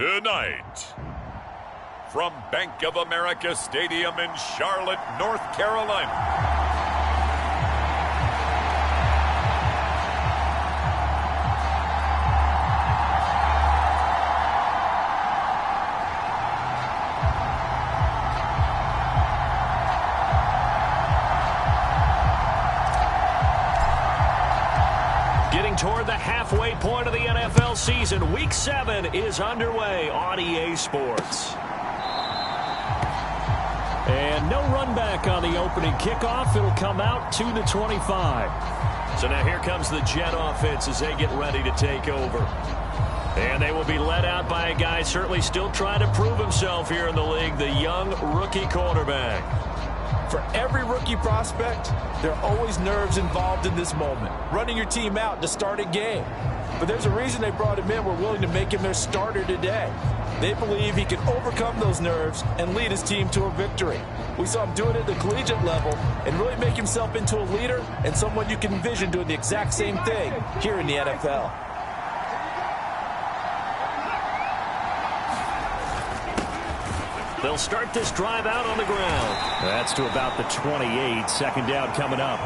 Tonight, from Bank of America Stadium in Charlotte, North Carolina, toward the halfway point of the NFL season. Week 7 is underway on EA Sports. And no run back on the opening kickoff. It'll come out to the 25. So now here comes the Jet offense as they get ready to take over. And they will be led out by a guy certainly still trying to prove himself here in the league, the young rookie quarterback. For every rookie prospect, there are always nerves involved in this moment. Running your team out to start a game. But there's a reason they brought him in. We're willing to make him their starter today. They believe he can overcome those nerves and lead his team to a victory. We saw him do it at the collegiate level and really make himself into a leader and someone you can envision doing the exact same thing here in the NFL. They'll start this drive out on the ground. That's to about the 28. Second down coming up.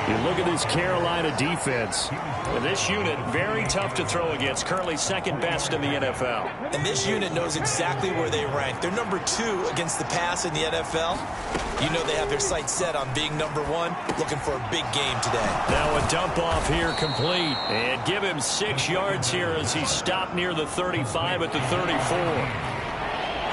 You look at this Carolina defense. And this unit, very tough to throw against. Currently second best in the NFL. And this unit knows exactly where they rank. They're number 2 against the pass in the NFL. You know they have their sights set on being number 1, looking for a big game today. Now a dump off here complete. And give him 6 yards here as he stopped near the 35 at the 34.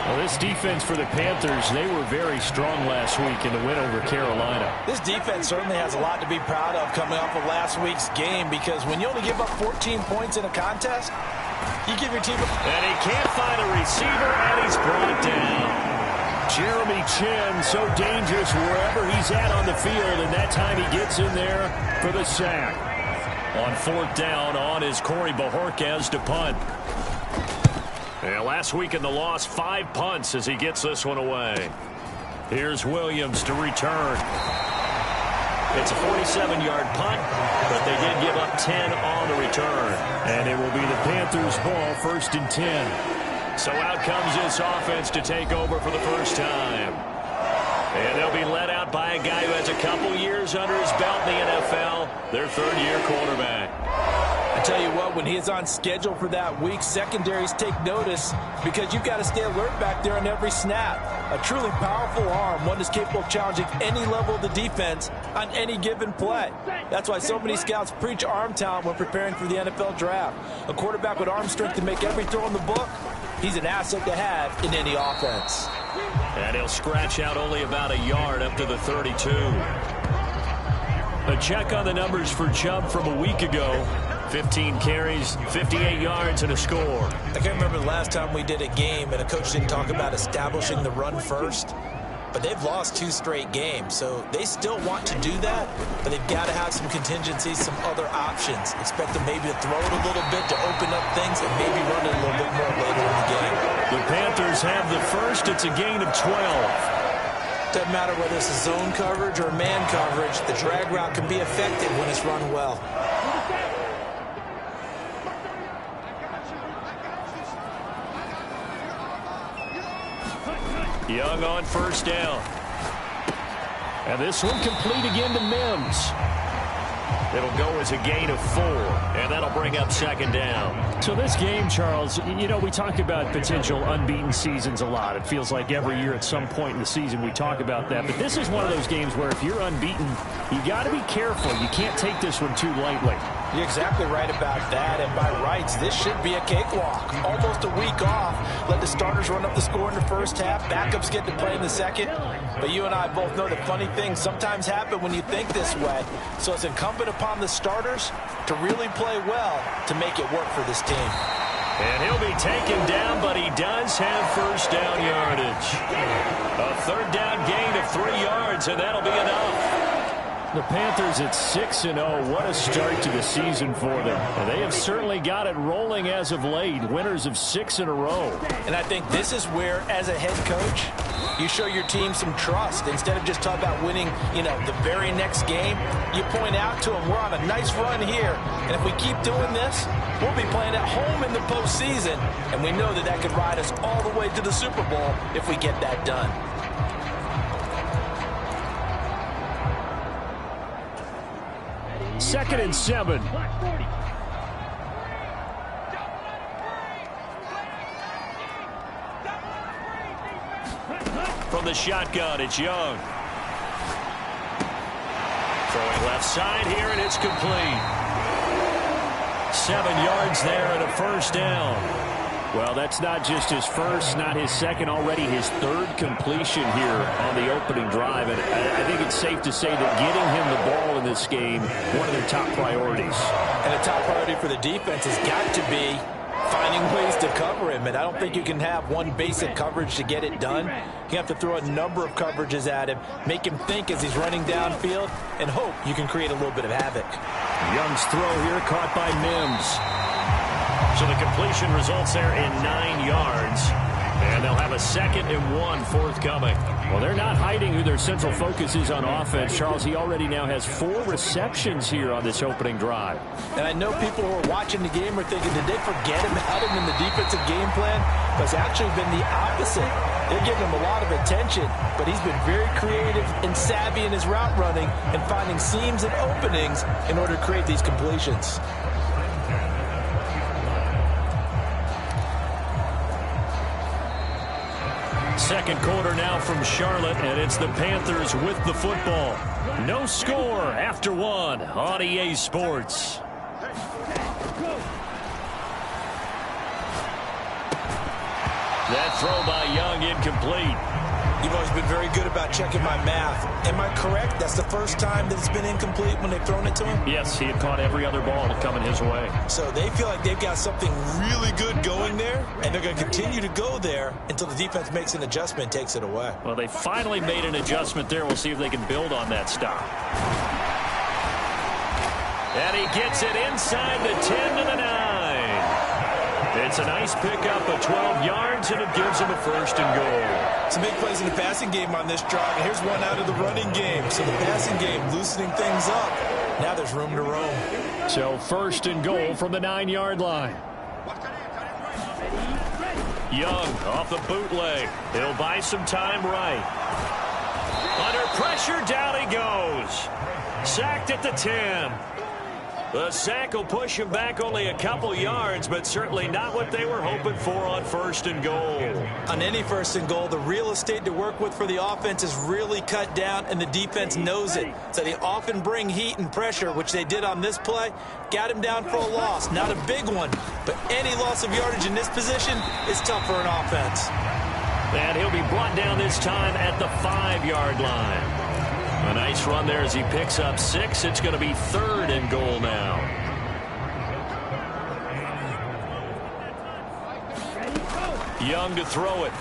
Well, this defense for the Panthers, they were very strong last week in the win over Carolina. This defense certainly has a lot to be proud of coming off of last week's game, because when you only give up 14 points in a contest, you give your team a... And he can't find a receiver, and he's brought down. Jeremy Chin, so dangerous wherever he's at on the field, and that time he gets in there for the sack. On 4th down on is Corey Bojorquez to punt. Yeah, last week in the loss, 5 punts as he gets this one away. Here's Williams to return. It's a 47-yard punt, but they did give up 10 on the return. And it will be the Panthers' ball, 1st and 10. So out comes this offense to take over for the first time. And they'll be led out by a guy who has a couple years under his belt in the NFL, their 3rd-year quarterback. I tell you what, when he is on schedule for that week, secondaries take notice because you've got to stay alert back there on every snap. A truly powerful arm, one that's capable of challenging any level of the defense on any given play. That's why so many scouts preach arm talent when preparing for the NFL draft. A quarterback with arm strength to make every throw in the book, he's an asset to have in any offense. And he'll scratch out only about a yard up to the 32. A check on the numbers for Chubb from a week ago. 15 carries, 58 yards, and a score. I can't remember the last time we did a game and a coach didn't talk about establishing the run first. But they've lost 2 straight games, so they still want to do that, but they've got to have some contingencies, some other options. Expect them maybe to throw it a little bit to open up things and maybe run it a little bit more later in the game. The Panthers have the first. It's a gain of 12. Doesn't matter whether it's a zone coverage or man coverage, the drag route can be effective when it's run well. Young on 1st down. And this one complete again to Mims. It'll go as a gain of 4, and that'll bring up 2nd down. So this game, Charles, you know, we talk about potential unbeaten seasons a lot. It feels like every year at some point in the season we talk about that. But this is one of those games where if you're unbeaten, you got to be careful. You can't take this one too lightly. You're exactly right about that, and by rights, this should be a cakewalk. Almost a week off. Let the starters run up the score in the first half. Backups get to play in the second. But you and I both know that funny things sometimes happen when you think this way. So it's incumbent upon the starters to really play well to make it work for this team. And he'll be taken down, but he does have 1st down yardage. A 3rd down gain of 3 yards, and that'll be enough. The Panthers at 6-0. What a start to the season for them. And they have certainly got it rolling as of late. Winners of 6 in a row. And I think this is where, as a head coach, You show your team some trust. Instead of just talking about winning, the very next game, you point out to them, we're on a nice run here. And if we keep doing this, we'll be playing at home in the postseason. And we know that could ride us all the way to the Super Bowl if we get that done. Second and 7. From the shotgun, it's Young. Throwing left side here, and it's complete. 7 yards there and a first down. Well, that's not just his first, not his second, already his third completion here on the opening drive. And I think it's safe to say that getting him the ball in this game, one of their top priorities. And a top priority for the defense has got to be finding ways to cover him. And I don't think you can have one basic coverage to get it done. You have to throw a number of coverages at him, make him think as he's running downfield, and hope you can create a little bit of havoc. Young's throw here caught by Mims. So the completion results there in 9 yards. And they'll have a 2nd and 1 forthcoming. Well, they're not hiding who their central focus is on offense. Charles, he already now has 4 receptions here on this opening drive. And I know people who are watching the game are thinking, did they forget about him in the defensive game plan? But it's actually been the opposite. They're giving him a lot of attention, but he's been very creative and savvy in his route running and finding seams and openings in order to create these completions. Second quarter now from Charlotte, and it's the Panthers with the football. No score after 1 on EA Sports. That throw by Young incomplete. You've always been very good about checking my math. Am I correct? That's the first time that it's been incomplete when they've thrown it to him? Yes, he had caught every other ball coming his way. So they feel like they've got something really good going there, and they're going to continue to go there until the defense makes an adjustment and takes it away. Well, they finally made an adjustment there. We'll see if they can build on that stop. And he gets it inside the 10 to the 9. It's a nice pickup of 12 yards, and it gives him a 1st and goal. Some big plays in the passing game on this drive, and here's one out of the running game. So the passing game loosening things up. Now there's room to roam. So 1st and goal from the 9-yard line. Young off the bootleg. He'll buy some time right. Under pressure, down he goes. Sacked at the 10. The sack will push him back only a couple yards, but certainly not what they were hoping for on 1st and goal. On any 1st and goal, the real estate to work with for the offense is really cut down, and the defense knows it. So they often bring heat and pressure, which they did on this play. Got him down for a loss. Not a big one, but any loss of yardage in this position is tough for an offense. And he'll be brought down this time at the 5-yard line. A nice run there as he picks up 6. It's going to be 3rd and goal now. Young to throw it.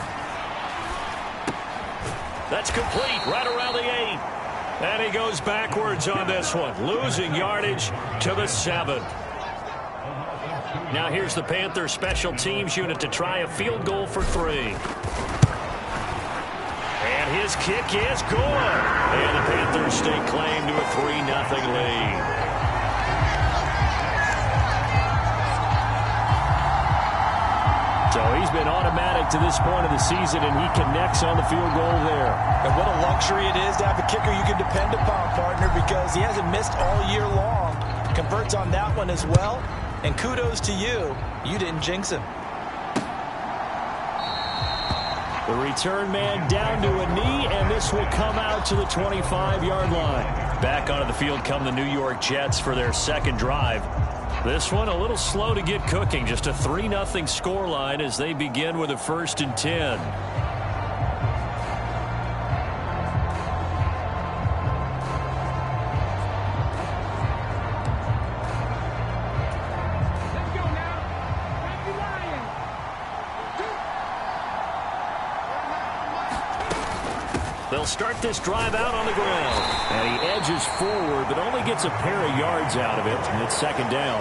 That's complete right around the 8. And he goes backwards on this one, losing yardage to the 7. Now here's the Panthers special teams unit to try a field goal for 3. And his kick is good. And the Panthers stake claim to a 3-0 lead. So he's been automatic to this point of the season, and he connects on the field goal there. And what a luxury it is to have a kicker you can depend upon, partner, because he hasn't missed all year long. Converts on that one as well. And kudos to you. You didn't jinx him. The return man down to a knee, and this will come out to the 25-yard line. Back onto the field come the New York Jets for their 2nd drive. This one a little slow to get cooking. Just a 3-0 scoreline as they begin with a 1st and 10. They'll start this drive out on the ground. And he edges forward, but only gets a pair of yards out of it, and it's 2nd down.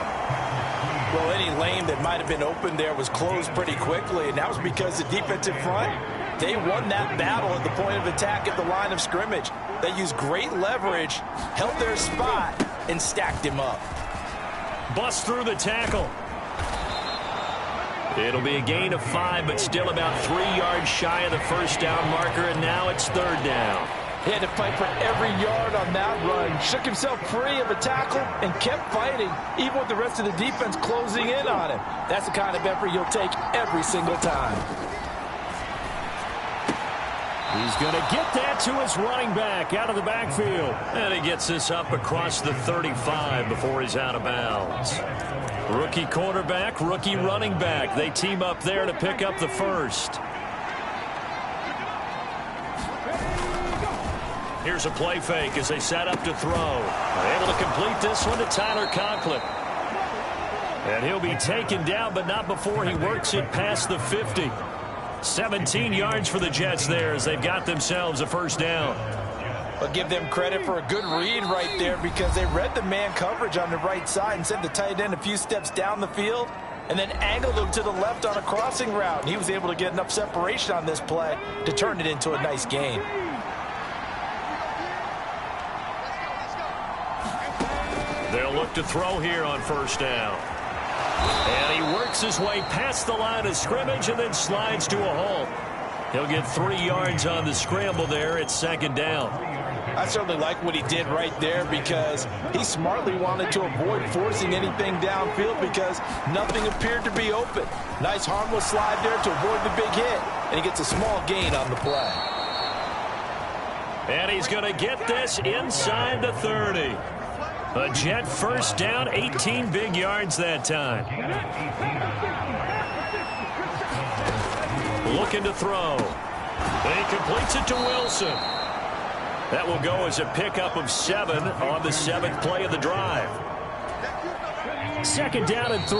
Well, any lane that might have been open there was closed pretty quickly, and that was because the defensive front They won that battle at the point of attack at the line of scrimmage. They used great leverage, held their spot, and stacked him up. Bust through the tackle. It'll be a gain of 5, but still about 3 yards shy of the first down marker, and now it's third down. He had to fight for every yard on that run. Shook himself free of a tackle and kept fighting, even with the rest of the defense closing in on him. That's the kind of effort you'll take every single time. He's going to get that to his running back out of the backfield. And he gets this up across the 35 before he's out of bounds. Rookie quarterback, rookie running back. They team up there to pick up the first. Here's a play fake as they set up to throw. Able to complete this one to Tyler Conklin. And he'll be taken down, but not before he works it past the 50. 17 yards for the Jets there as they've got themselves a first down. But give them credit for a good read right there, because they read the man coverage on the right side and sent the tight end a few steps down the field and then angled him to the left on a crossing route. And he was able to get enough separation on this play to turn it into a nice gain. They'll look to throw here on first down. And he works his way past the line of scrimmage and then slides to a halt. He'll get 3 yards on the scramble there. It's second down. I certainly like what he did right there, because he smartly wanted to avoid forcing anything downfield because nothing appeared to be open. Nice harmless slide there to avoid the big hit, and he gets a small gain on the play. And he's going to get this inside the 30. A Jet first down, 18 big yards that time. Looking to throw. And he completes it to Wilson. That will go as a pickup of 7 on the 7th play of the drive. Second down and 3.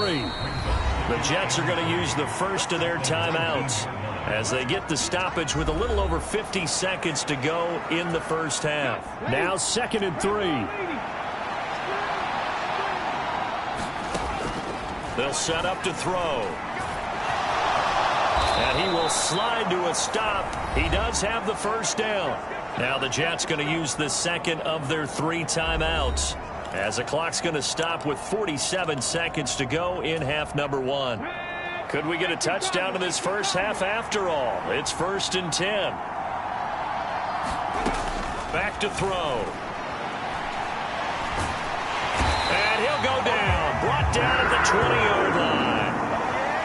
The Jets are going to use the first of their timeouts as they get the stoppage with a little over 50 seconds to go in the first half. Now second and 3. They'll set up to throw. And he will slide to a stop. He does have the first down. Now the Jets going to use the second of their 3 timeouts, as the clock's going to stop with 47 seconds to go in half number 1. Could we get a touchdown in this first half after all? It's 1st and 10. Back to throw. And he'll go down. Brought down at the 20-yard line.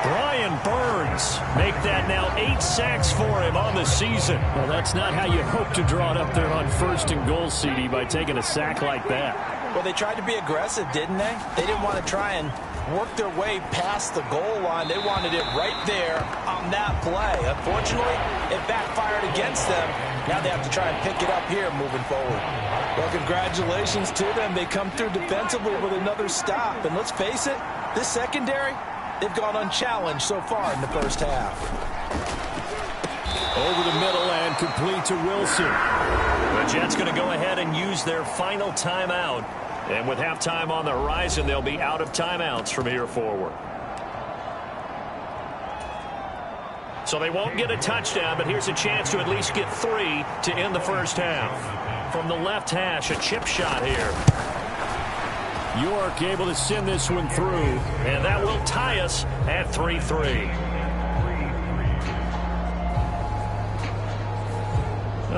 Brian Burns make that now 8 sacks for him on the season. Well, that's not how you hope to draw it up there on 1st and goal, CD, by taking a sack like that. Well, they tried to be aggressive, didn't they? They didn't want to try and work their way past the goal line. They wanted it right there on that play. Unfortunately, it backfired against them. Now they have to try and pick it up here moving forward. Well, congratulations to them. They come through defensively with another stop. And let's face it, this secondary, they've gone unchallenged so far in the first half. Over the middle and complete to Wilson. The Jets going to go ahead and use their final timeout. And with halftime on the horizon, they'll be out of timeouts from here forward. So they won't get a touchdown, but here's a chance to at least get 3 to end the first half. From the left hash, a chip shot here. York able to send this one through, and that will tie us at 3-3.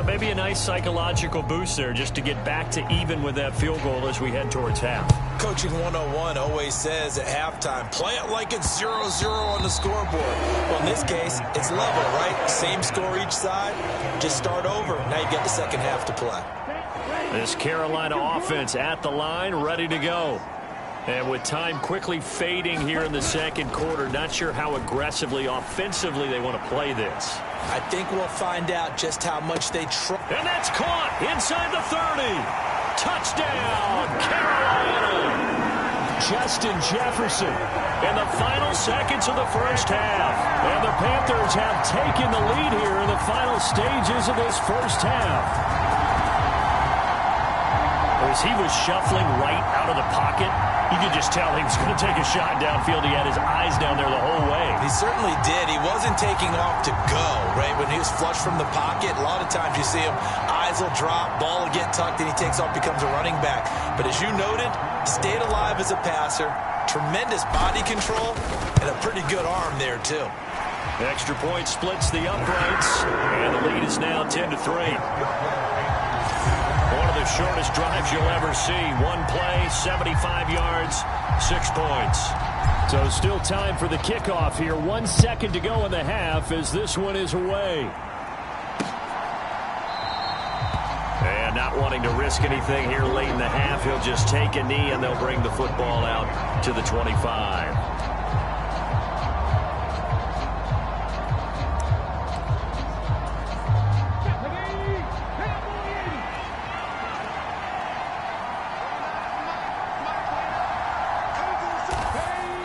Maybe a nice psychological boost there just to get back to even with that field goal as we head towards half. Coaching 101 always says at halftime, play it like it's 0-0 on the scoreboard. Well, in this case, it's level, right? Same score each side. Just start over. Now you get the second half to play. This Carolina offense at the line, ready to go. And with time quickly fading here in the second quarter, not sure how aggressively, offensively they want to play this. I think we'll find out just how much they try. And that's caught inside the 30. Touchdown, Carolina. Justin Jefferson in the final seconds of the first half. And the Panthers have taken the lead here in the final stages of this first half. As he was shuffling right out of the pocket, You could just tell he was going to take a shot downfield. He had his eyes down there the whole way. He certainly did. He wasn't taking off to go, right? When he was flush from the pocket, a lot of times you see him, eyes will drop, ball will get tucked, and he takes off, becomes a running back. But as you noted, stayed alive as a passer, tremendous body control, and a pretty good arm there, too. The extra point splits the uprights, and the lead is now 10-3. One of the shortest drives you'll ever see. One play, 75 yards, 6 points. So still time for the kickoff here. 1 second to go in the half as this one is away. And not wanting to risk anything here late in the half, he'll just take a knee and they'll bring the football out to the 25.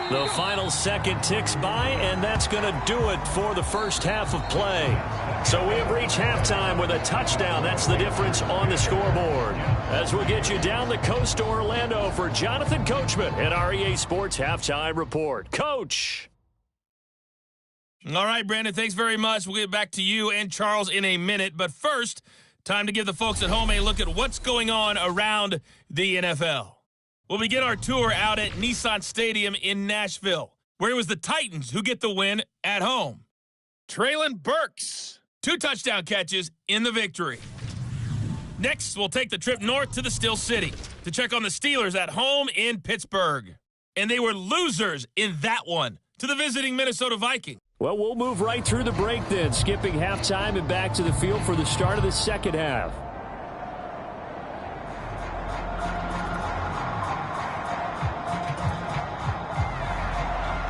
The final second ticks by, and that's going to do it for the first half of play. So we have reached halftime with a touchdown. That's the difference on the scoreboard. As we'll get you down the coast to Orlando for Jonathan Coachman at our EA Sports Halftime Report. Coach. All right, Brandon, thanks very much. We'll get back to you and Charles in a minute. But first, time to give the folks at home a look at what's going on around the NFL. We'll begin our tour out at Nissan Stadium in Nashville, where it was the Titans who get the win at home. Traylon Burks, 2 touchdown catches in the victory. Next, we'll take the trip north to the Steel City to check on the Steelers at home in Pittsburgh. And they were losers in that one to the visiting Minnesota Vikings. Well, we'll move right through the break then, skipping halftime and back to the field for the start of the second half.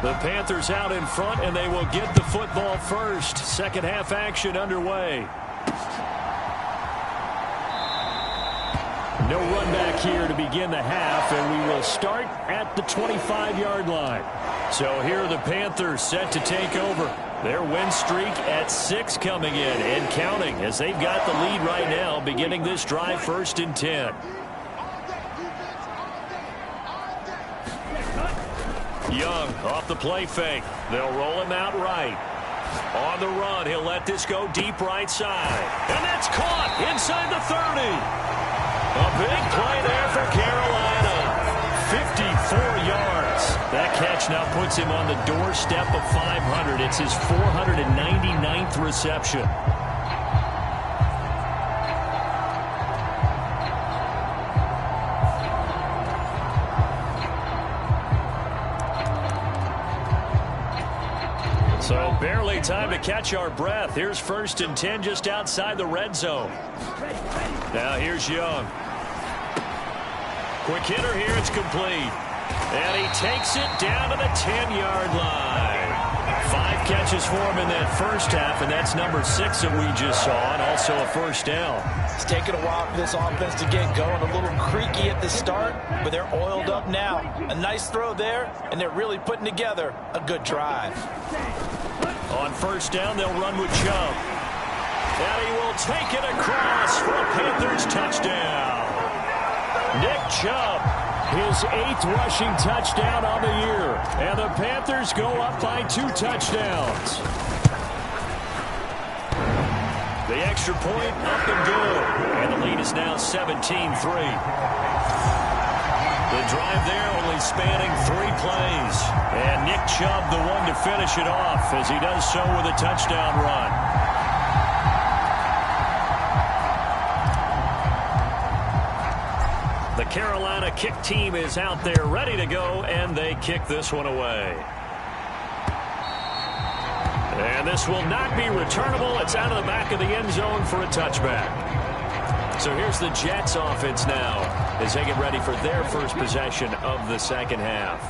The Panthers out in front, and they will get the football first. Second half action underway. No run back here to begin the half, and we will start at the 25-yard line. So here are the Panthers set to take over. Their win streak at 6 coming in and counting as they've got the lead right now, beginning this drive 1st and 10. Young off the play fake. They'll roll him out right. On the run, he'll let this go deep right side. And that's caught inside the 30. A big play there for Carolina. 54 yards. That catch now puts him on the doorstep of 500. It's his 499th reception. So barely time to catch our breath. Here's 1st and 10 just outside the red zone. Now here's Young. Quick hitter here. It's complete. And he takes it down to the 10-yard line. 5 catches for him in that first half, and that's number 6 that we just saw, and also a first down. It's taken a while for this offense to get going. A little creaky at the start, but they're oiled up now. A nice throw there, and they're really putting together a good drive. On first down, they'll run with Chubb. And he will take it across for a Panthers touchdown. Nick Chubb, his 8th rushing touchdown on the year. And the Panthers go up by 2 touchdowns. The extra point up and good. And the lead is now 17-3. The drive there only spanning 3 plays. And Nick Chubb the one to finish it off as he does so with a touchdown run. The Carolina kick team is out there ready to go, and they kick this one away. And this will not be returnable. It's out of the back of the end zone for a touchback. So here's the Jets offense now as they get ready for their first possession of the second half.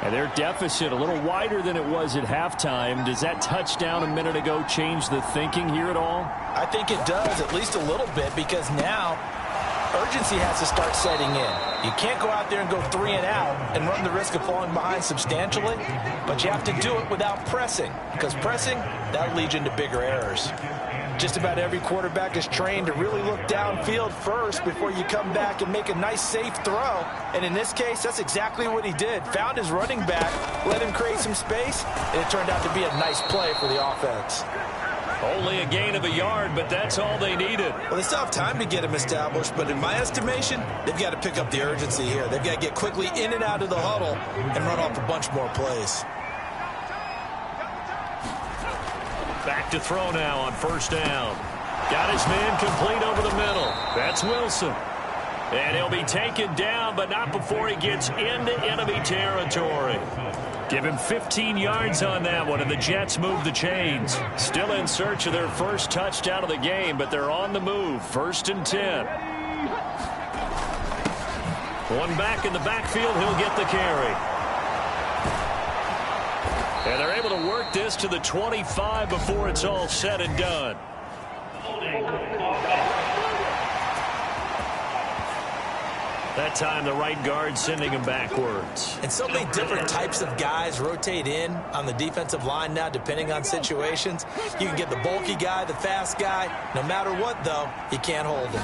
And their deficit a little wider than it was at halftime. Does that touchdown a minute ago change the thinking here at all? I think it does, at least a little bit, because now urgency has to start setting in. You can't go out there and go 3 and out and run the risk of falling behind substantially, but you have to do it without pressing, because pressing, that'll lead you into bigger errors. Just about every quarterback is trained to really look downfield first before you come back and make a nice, safe throw. And in this case, that's exactly what he did. Found his running back, let him create some space, and it turned out to be a nice play for the offense. Only a gain of a yard, but that's all they needed. Well, they still have time to get him established, but in my estimation, they've got to pick up the urgency here. They've got to get quickly in and out of the huddle and run off a bunch more plays. Back to throw now on first down. Got his man complete over the middle. That's Wilson. And he'll be taken down, but not before he gets into enemy territory. Give him 15 yards on that one, and the Jets move the chains. Still in search of their first touchdown of the game, but they're on the move. 1st and 10. One back in the backfield, he'll get the carry. And they're able to work this to the 25 before it's all said and done. That time, the right guard sending him backwards. And so many different types of guys rotate in on the defensive line now, depending on situations. You can get the bulky guy, the fast guy. No matter what, though, you can't hold him.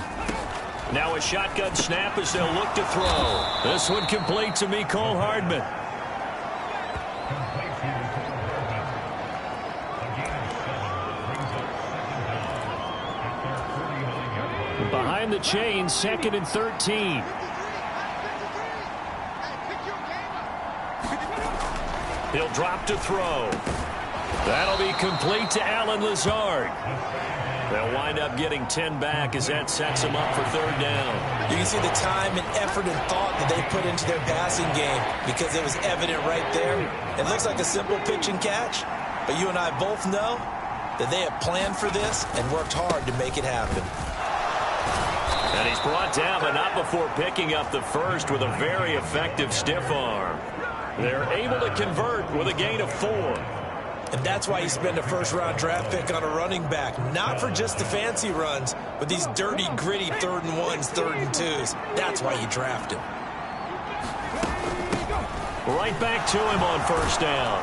Now a shotgun snap as they'll look to throw. This one complete to Mecole Hardman. Behind the chains, 2nd and 13. He'll drop to throw. That'll be complete to Allen Lazard. They'll wind up getting 10 back as that sets them up for 3rd down. You can see the time and effort and thought that they put into their passing game because it was evident right there. It looks like a simple pitch and catch, but you and I both know that they have planned for this and worked hard to make it happen. And he's brought down, but not before picking up the first with a very effective stiff arm. They're able to convert with a gain of 4. And that's why you spend a first-round draft pick on a running back. Not for just the fancy runs, but these dirty, gritty 3rd and 1s, 3rd and 2s. That's why you draft him. Right back to him on 1st down.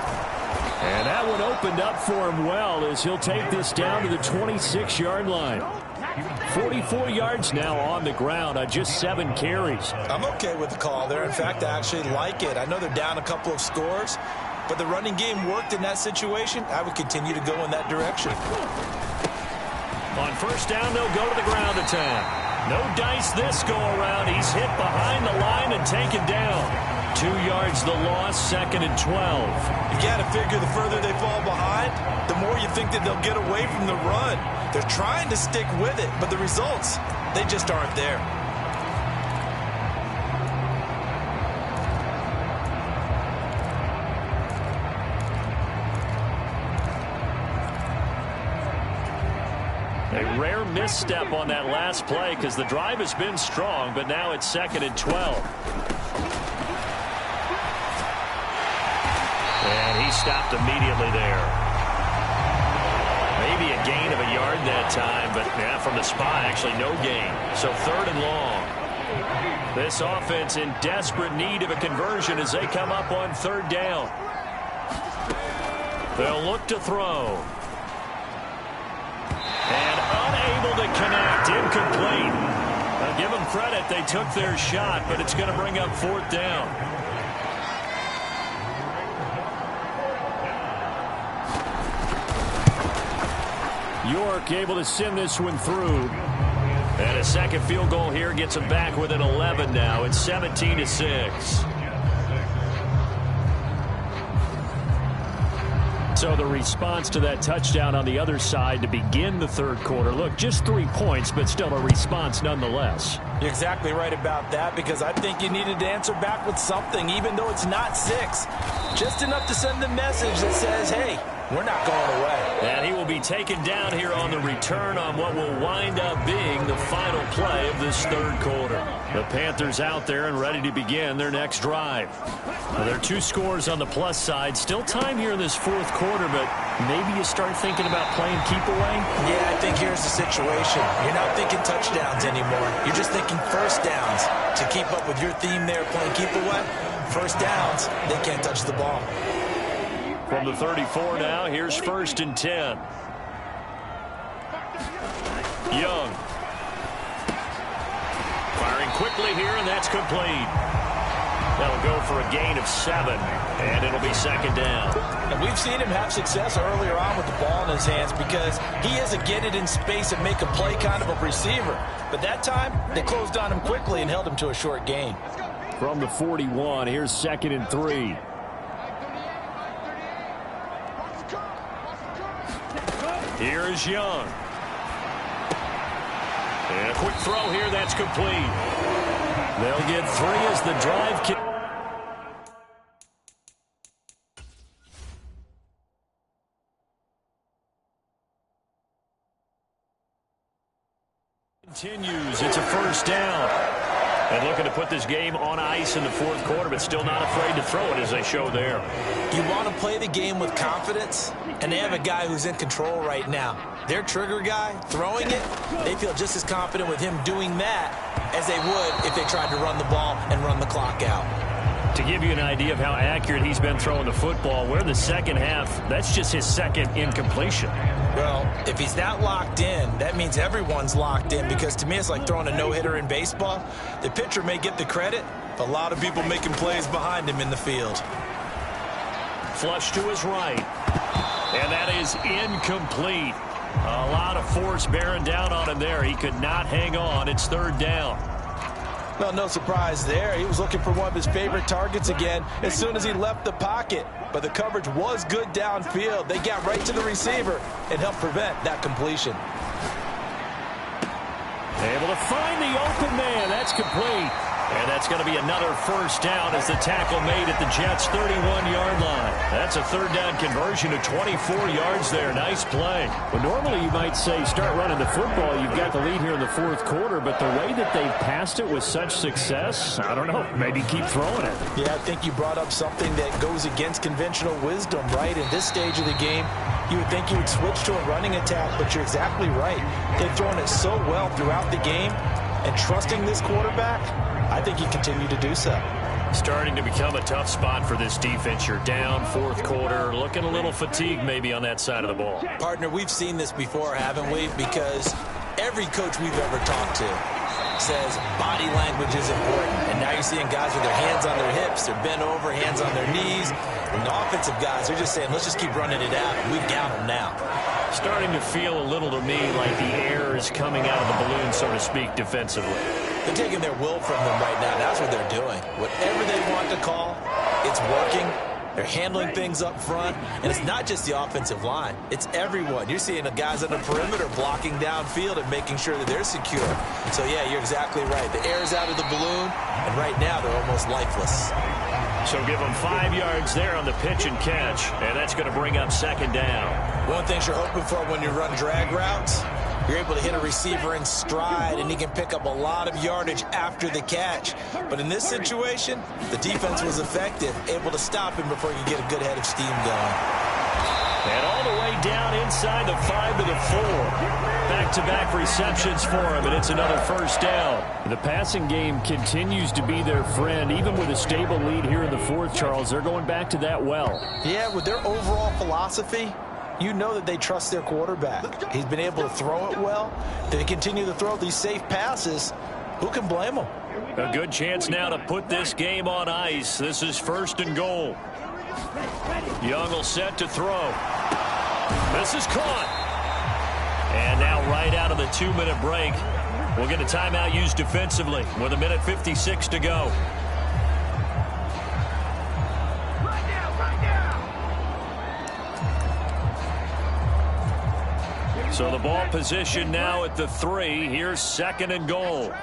And that one opened up for him well as he'll take this down to the 26-yard line. 44 yards now on the ground on just 7 carries. I'm okay with the call there. In fact, I actually like it. I know they're down a couple of scores, but the running game worked in that situation. I would continue to go in that direction. On 1st down, they'll go to the ground attack. No dice this go around. He's hit behind the line and taken down. 2 yards the loss, 2nd and 12. You got to figure the further they fall behind, the more you think that they'll get away from the run. They're trying to stick with it, but the results, they just aren't there. A rare misstep on that last play because the drive has been strong, but now it's 2nd and 12. And he stopped immediately there. Maybe a gain of a yard that time, but from the spot, actually no gain. So 3rd and long. This offense in desperate need of a conversion as they come up on 3rd down. They'll look to throw. And unable to connect, incomplete. I'll give them credit, they took their shot, but it's going to bring up 4th down. York able to send this one through. And a second field goal here gets them back within 11 now. It's 17-6. So the response to that touchdown on the other side to begin the 3rd quarter. Look, just 3 points, but still a response nonetheless. You're exactly right about that because I think you needed to answer back with something, even though it's not 6. Just enough to send the message that says, hey, we're not going away. And he will be taken down here on the return on what will wind up being the final play of this 3rd quarter. The Panthers out there and ready to begin their next drive. Well, there are 2 scores on the plus side. Still time here in this 4th quarter, but maybe you start thinking about playing keep away? Yeah, I think here's the situation. You're not thinking touchdowns anymore. You're just thinking first downs. To keep up with your theme there, playing keep away, first downs, they can't touch the ball. From the 34 now, here's 1st and 10. Young. Firing quickly here, and that's complete. That'll go for a gain of 7, and it'll be second down. And we've seen him have success earlier on with the ball in his hands because he is a get it in space and make a play kind of a receiver. But that time, they closed on him quickly and held him to a short gain. From the 41, here's 2nd and 3. Here's Young. And a quick throw here, that's complete. They'll get 3 as the drive continues. It's a first down. And looking to put this game on ice in the 4th quarter, but still not afraid to throw it as they show there. You want to play the game with confidence, and they have a guy who's in control right now. Their trigger guy, throwing it, they feel just as confident with him doing that as they would if they tried to run the ball and run the clock out. To give you an idea of how accurate he's been throwing the football, we're in the second half. That's just his 2nd incompletion. Well, if he's not locked in, that means everyone's locked in, because to me it's like throwing a no-hitter in baseball. The pitcher may get the credit, but a lot of people making plays behind him in the field. Flush to his right. And that is incomplete. A lot of force bearing down on him there. He could not hang on. It's 3rd down. Well, no surprise there. He was looking for one of his favorite targets again as soon as he left the pocket. But the coverage was good downfield. They got right to the receiver and helped prevent that completion. Able to find the open man. That's complete. And that's going to be another first down as the tackle made at the Jets' 31-yard line. That's a 3rd down conversion of 24 yards there. Nice play. Well, normally you might say start running the football. You've got the lead here in the 4th quarter, but the way that they've passed it with such success, I don't know, maybe keep throwing it. Yeah, I think you brought up something that goes against conventional wisdom, right? In this stage of the game, you would think you would switch to a running attack, but you're exactly right. They've thrown it so well throughout the game, and trusting this quarterback, I think he continued to do so. Starting to become a tough spot for this defense. You're down 4th quarter, looking a little fatigued maybe on that side of the ball. Partner, we've seen this before, haven't we? Because every coach we've ever talked to says body language is important. And now you're seeing guys with their hands on their hips, they're bent over, hands on their knees. And the offensive guys, they're just saying, let's just keep running it out. We've got them now. Starting to feel a little to me like the air is coming out of the balloon, so to speak, defensively. They're taking their will from them right now. That's what they're doing. Whatever they want to call, it's working. They're handling things up front. And it's not just the offensive line. It's everyone. You're seeing the guys on the perimeter blocking downfield and making sure that they're secure. So, yeah, you're exactly right. The air's out of the balloon, and right now they're almost lifeless. So give them 5 yards there on the pitch and catch, and that's going to bring up 2nd down. One thing you're hoping for when you run drag routes, you're able to hit a receiver in stride, and he can pick up a lot of yardage after the catch. But in this situation, the defense was effective, able to stop him before you get a good head of steam going. And all the way down inside the 5 to the 4. Back-to-back receptions for him, and it's another first down. The passing game continues to be their friend. Even with a stable lead here in the 4th, Charles, they're going back to that well. Yeah, with their overall philosophy, you know that they trust their quarterback. He's been able to throw it well. They continue to throw these safe passes. Who can blame them? A good chance now to put this game on ice. This is 1st and goal. Young will set to throw. This is caught. And now right out of the 2-minute break, we'll get a timeout used defensively with 1:56 to go. So the ball position now at the 3. Here's 2nd and goal.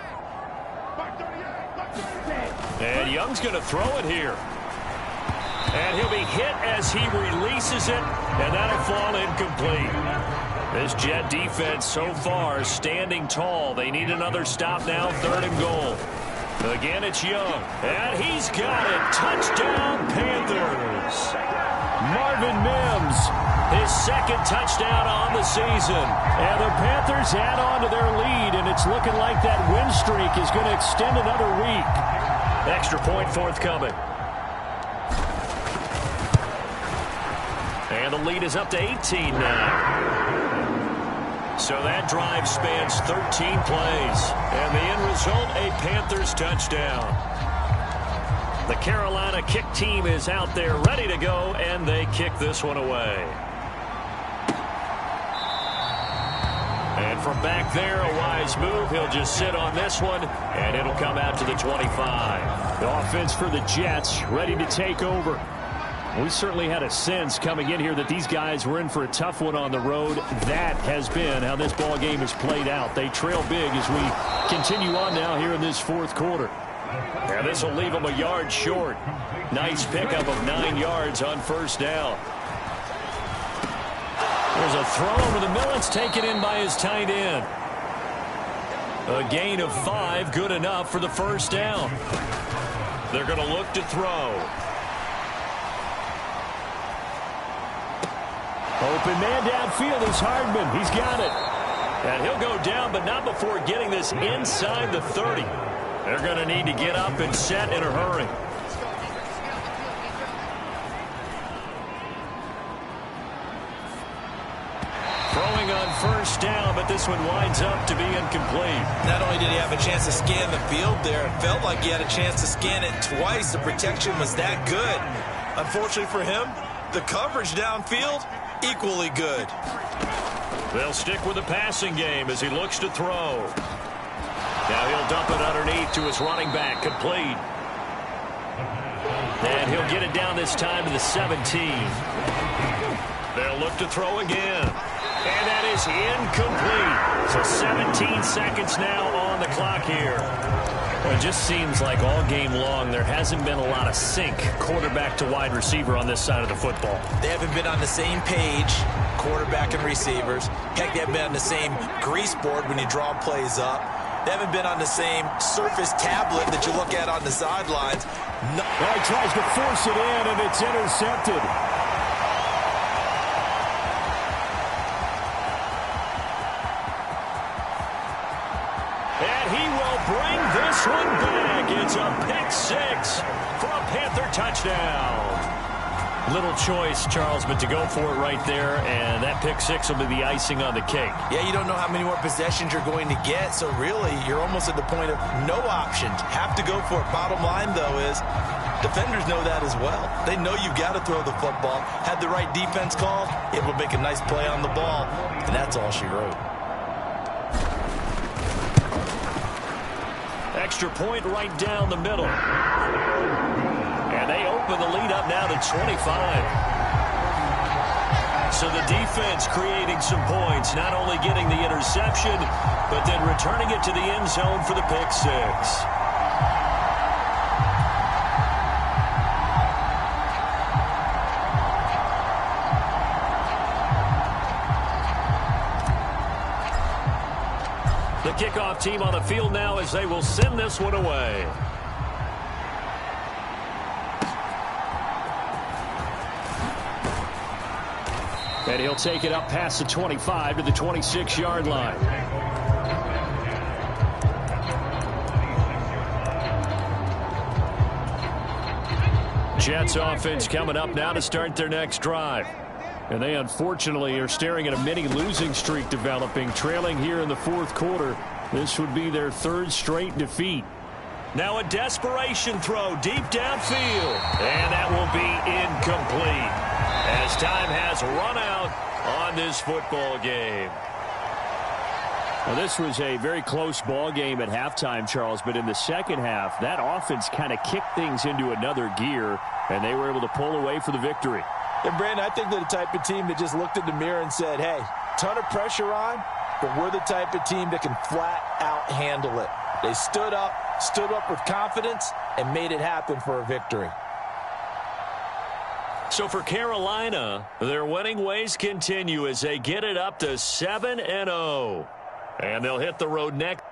And Young's going to throw it here. And he'll be hit as he releases it, and that'll fall incomplete. This Jet defense so far standing tall. They need another stop now, 3rd and goal. Again, it's Young, and he's got it. Touchdown, Panthers. Marvin Mims, his 2nd touchdown on the season. And the Panthers add on to their lead, and it's looking like that win streak is going to extend another week. Extra point forthcoming. And the lead is up to 18 now. So that drive spans 13 plays. And the end result, a Panthers touchdown. The Carolina kick team is out there ready to go, and they kick this one away. And from back there, a wise move. He'll just sit on this one, and it'll come out to the 25. The offense for the Jets ready to take over. We certainly had a sense coming in here that these guys were in for a tough one on the road. That has been how this ball game has played out. They trail big as we continue on now here in this fourth quarter. And this will leave him a yard short. Nice pickup of 9 yards on first down. There's a throw over the middle. It's taken in by his tight end. A gain of 5, good enough for the first down. They're going to look to throw. Open man downfield is Hardman. He's got it. And he'll go down, but not before getting this inside the 30. They're going to need to get up and set in a hurry. Throwing on first down, but this one winds up to be incomplete. Not only did he have a chance to scan the field there, it felt like he had a chance to scan it twice. The protection was that good. Unfortunately for him, the coverage downfield, equally good. They'll stick with the passing game as he looks to throw. Now he'll dump it underneath to his running back, complete. And he'll get it down this time to the 17. They'll look to throw again. And that is incomplete. So 17 seconds now on the clock here. Well, it just seems like all game long there hasn't been a lot of sync quarterback to wide receiver on this side of the football. They haven't been on the same page, quarterback and receivers. Heck, they haven't been on the same grease board when you draw plays up. They haven't been on the same surface tablet that you look at on the sidelines. No. Well, he tries to force it in, and it's intercepted. And he will bring this one back. It's a pick six for a Panther touchdown. Little choice, Charles, but to go for it right there, and that pick six will be the icing on the cake. Yeah, you don't know how many more possessions you're going to get, so really you're almost at the point of no options. Have to go for it. Bottom line, though, is defenders know that as well. They know you've got to throw the football. Had the right defense called, it will make a nice play on the ball, and that's all she wrote. Extra point right down the middle. And they open the lead up now to 25. So the defense creating some points, not only getting the interception, but then returning it to the end zone for the pick six. The kickoff team on the field now as they will send this one away. And he'll take it up past the 25 to the 26-yard line. Jets offense coming up now to start their next drive. And they unfortunately are staring at a mini losing streak developing, trailing here in the fourth quarter. This would be their third straight defeat. Now a desperation throw deep downfield. And that will be incomplete as time has run out on this football game. Well, this was a very close ball game at halftime, Charles, but in the second half, that offense kind of kicked things into another gear, and they were able to pull away for the victory. And, Brandon, I think they're the type of team that just looked in the mirror and said, hey, ton of pressure on, but we're the type of team that can flat out handle it. They stood up with confidence, and made it happen for a victory. So for Carolina, their winning ways continue as they get it up to 7-0. And they'll hit the road next.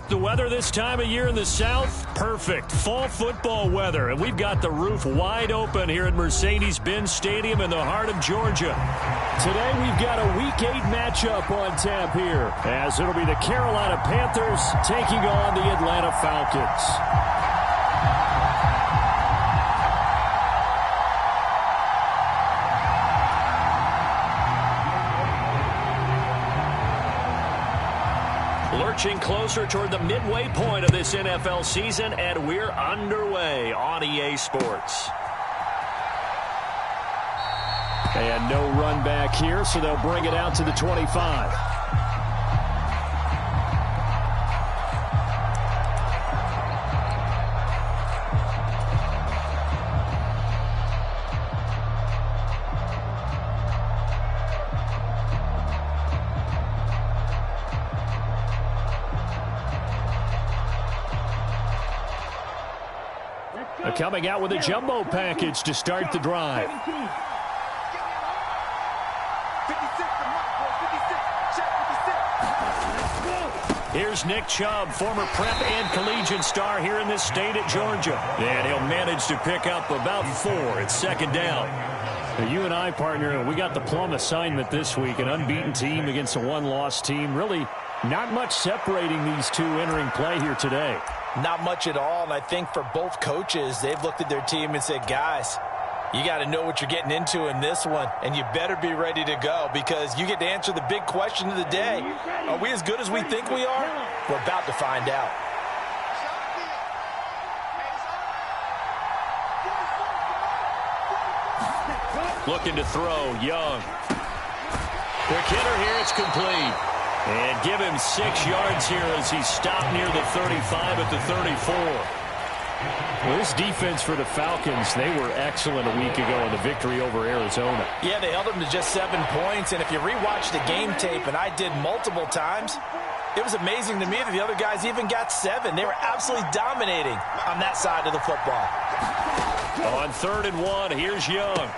The weather this time of year in the South, perfect. Fall football weather, and we've got the roof wide open here at Mercedes-Benz Stadium in the heart of Georgia. Today we've got a Week 8 matchup on tap here, as it'll be the Carolina Panthers taking on the Atlanta Falcons. Lurching closer toward the midway point of this NFL season, and we're underway on EA Sports. And no run back here, so they'll bring it out to the 25. Coming out with a jumbo package to start the drive. Here's Nick Chubb, former prep and collegiate star here in this state at Georgia. And he'll manage to pick up about 4 at second down. Now, you and I, partner, we got the plum assignment this week. An unbeaten team against a one-loss team. Really not much separating these two entering play here today. Not much at all, and I think for both coaches, they've looked at their team and said, guys, you got to know what you're getting into in this one, and you better be ready to go because you get to answer the big question of the day. Are we as good as we think we are? We're about to find out. Looking to throw, Young. Quick hitter here, it's complete. And give him 6 yards here as he stopped near the 35 at the 34. Well, this defense for the Falcons, they were excellent a week ago in the victory over Arizona. Yeah, they held them to just 7 points, and if you rewatch the game tape, and I did multiple times, it was amazing to me that the other guys even got 7. They were absolutely dominating on that side of the football. On 3rd and 1, here's Young.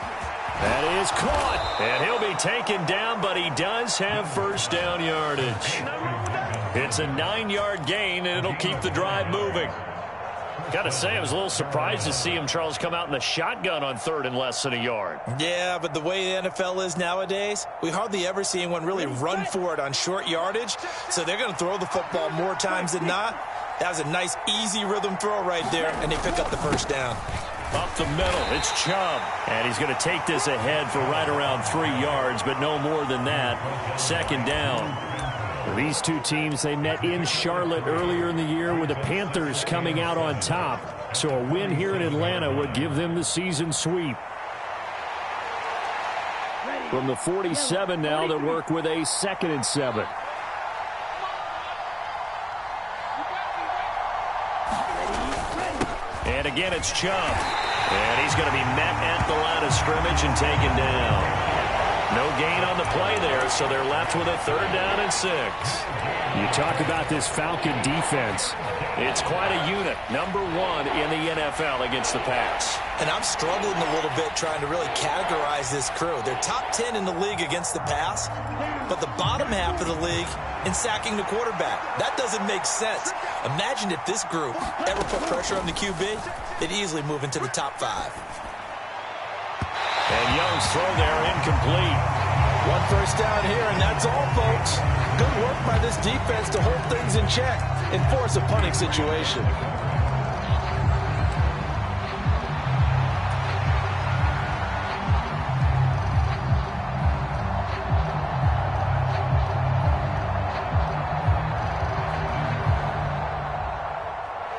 That is caught, and he'll be taken down, but he does have first down yardage. It's a 9-yard gain, and it'll keep the drive moving. Got to say, I was a little surprised to see him, Charles, come out in the shotgun on 3rd and less than a yard. Yeah, but the way the NFL is nowadays, we hardly ever see anyone really run for it on short yardage, so they're going to throw the football more times than not. That was a nice, easy rhythm throw right there, and they pick up the first down. Up the middle, it's Chubb. And he's going to take this ahead for right around 3 yards, but no more than that. 2nd down. These two teams, they met in Charlotte earlier in the year with the Panthers coming out on top. So a win here in Atlanta would give them the season sweep. From the 47 now, they work with a 2nd and 7. And again, it's Chubb. And he's going to be met at the line of scrimmage and taken down. No gain on the play there, so they're left with a 3rd down and 6. You talk about this Falcon defense. It's quite a unit. Number 1 in the NFL against the pass. And I'm struggling a little bit trying to really categorize this crew. They're top 10 in the league against the pass, but the bottom half of the league in sacking the quarterback. That doesn't make sense. Imagine if this group ever put pressure on the QB, they'd easily move into the top 5. And Young's throw there incomplete. 1 first down here, and that's all, folks. Good work by this defense to hold things in check and force a punting situation.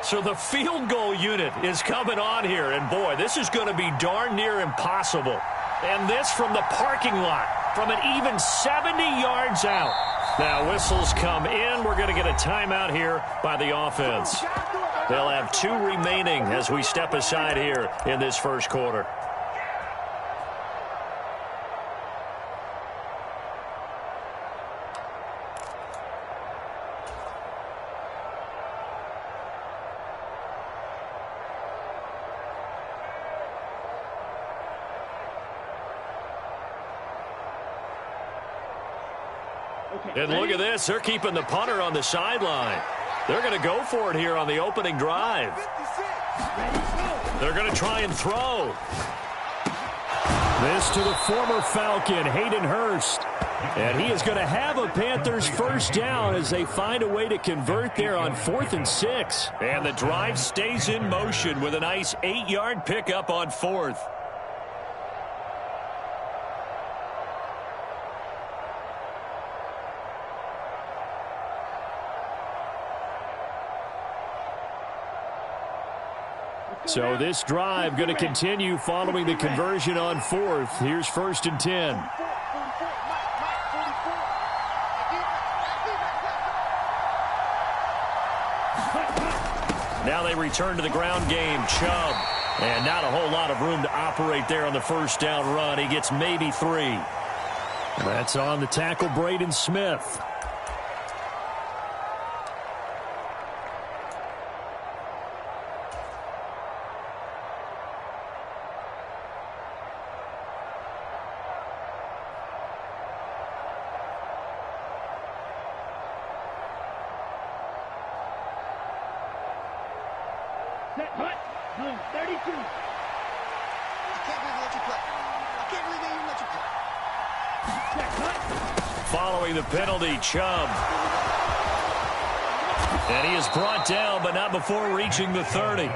So the field goal unit is coming on here, and boy, this is going to be darn near impossible. And this from the parking lot, from an even 70 yards out. Now whistles come in. We're going to get a timeout here by the offense. They'll have 2 remaining as we step aside here in this first quarter. And look at this. They're keeping the punter on the sideline. They're going to go for it here on the opening drive. They're going to try and throw. This to the former Falcon, Hayden Hurst. And he is going to have a Panthers first down as they find a way to convert there on 4th and 6. And the drive stays in motion with a nice 8-yard pickup on 4th. So this drive going to continue following the conversion on 4th. Here's 1st and 10. Now they return to the ground game. Chubb. And not a whole lot of room to operate there on the first down run. He gets maybe 3. That's on the tackle, Braden Smith. Following the penalty, Chubb. And he is brought down, but not before reaching the 30.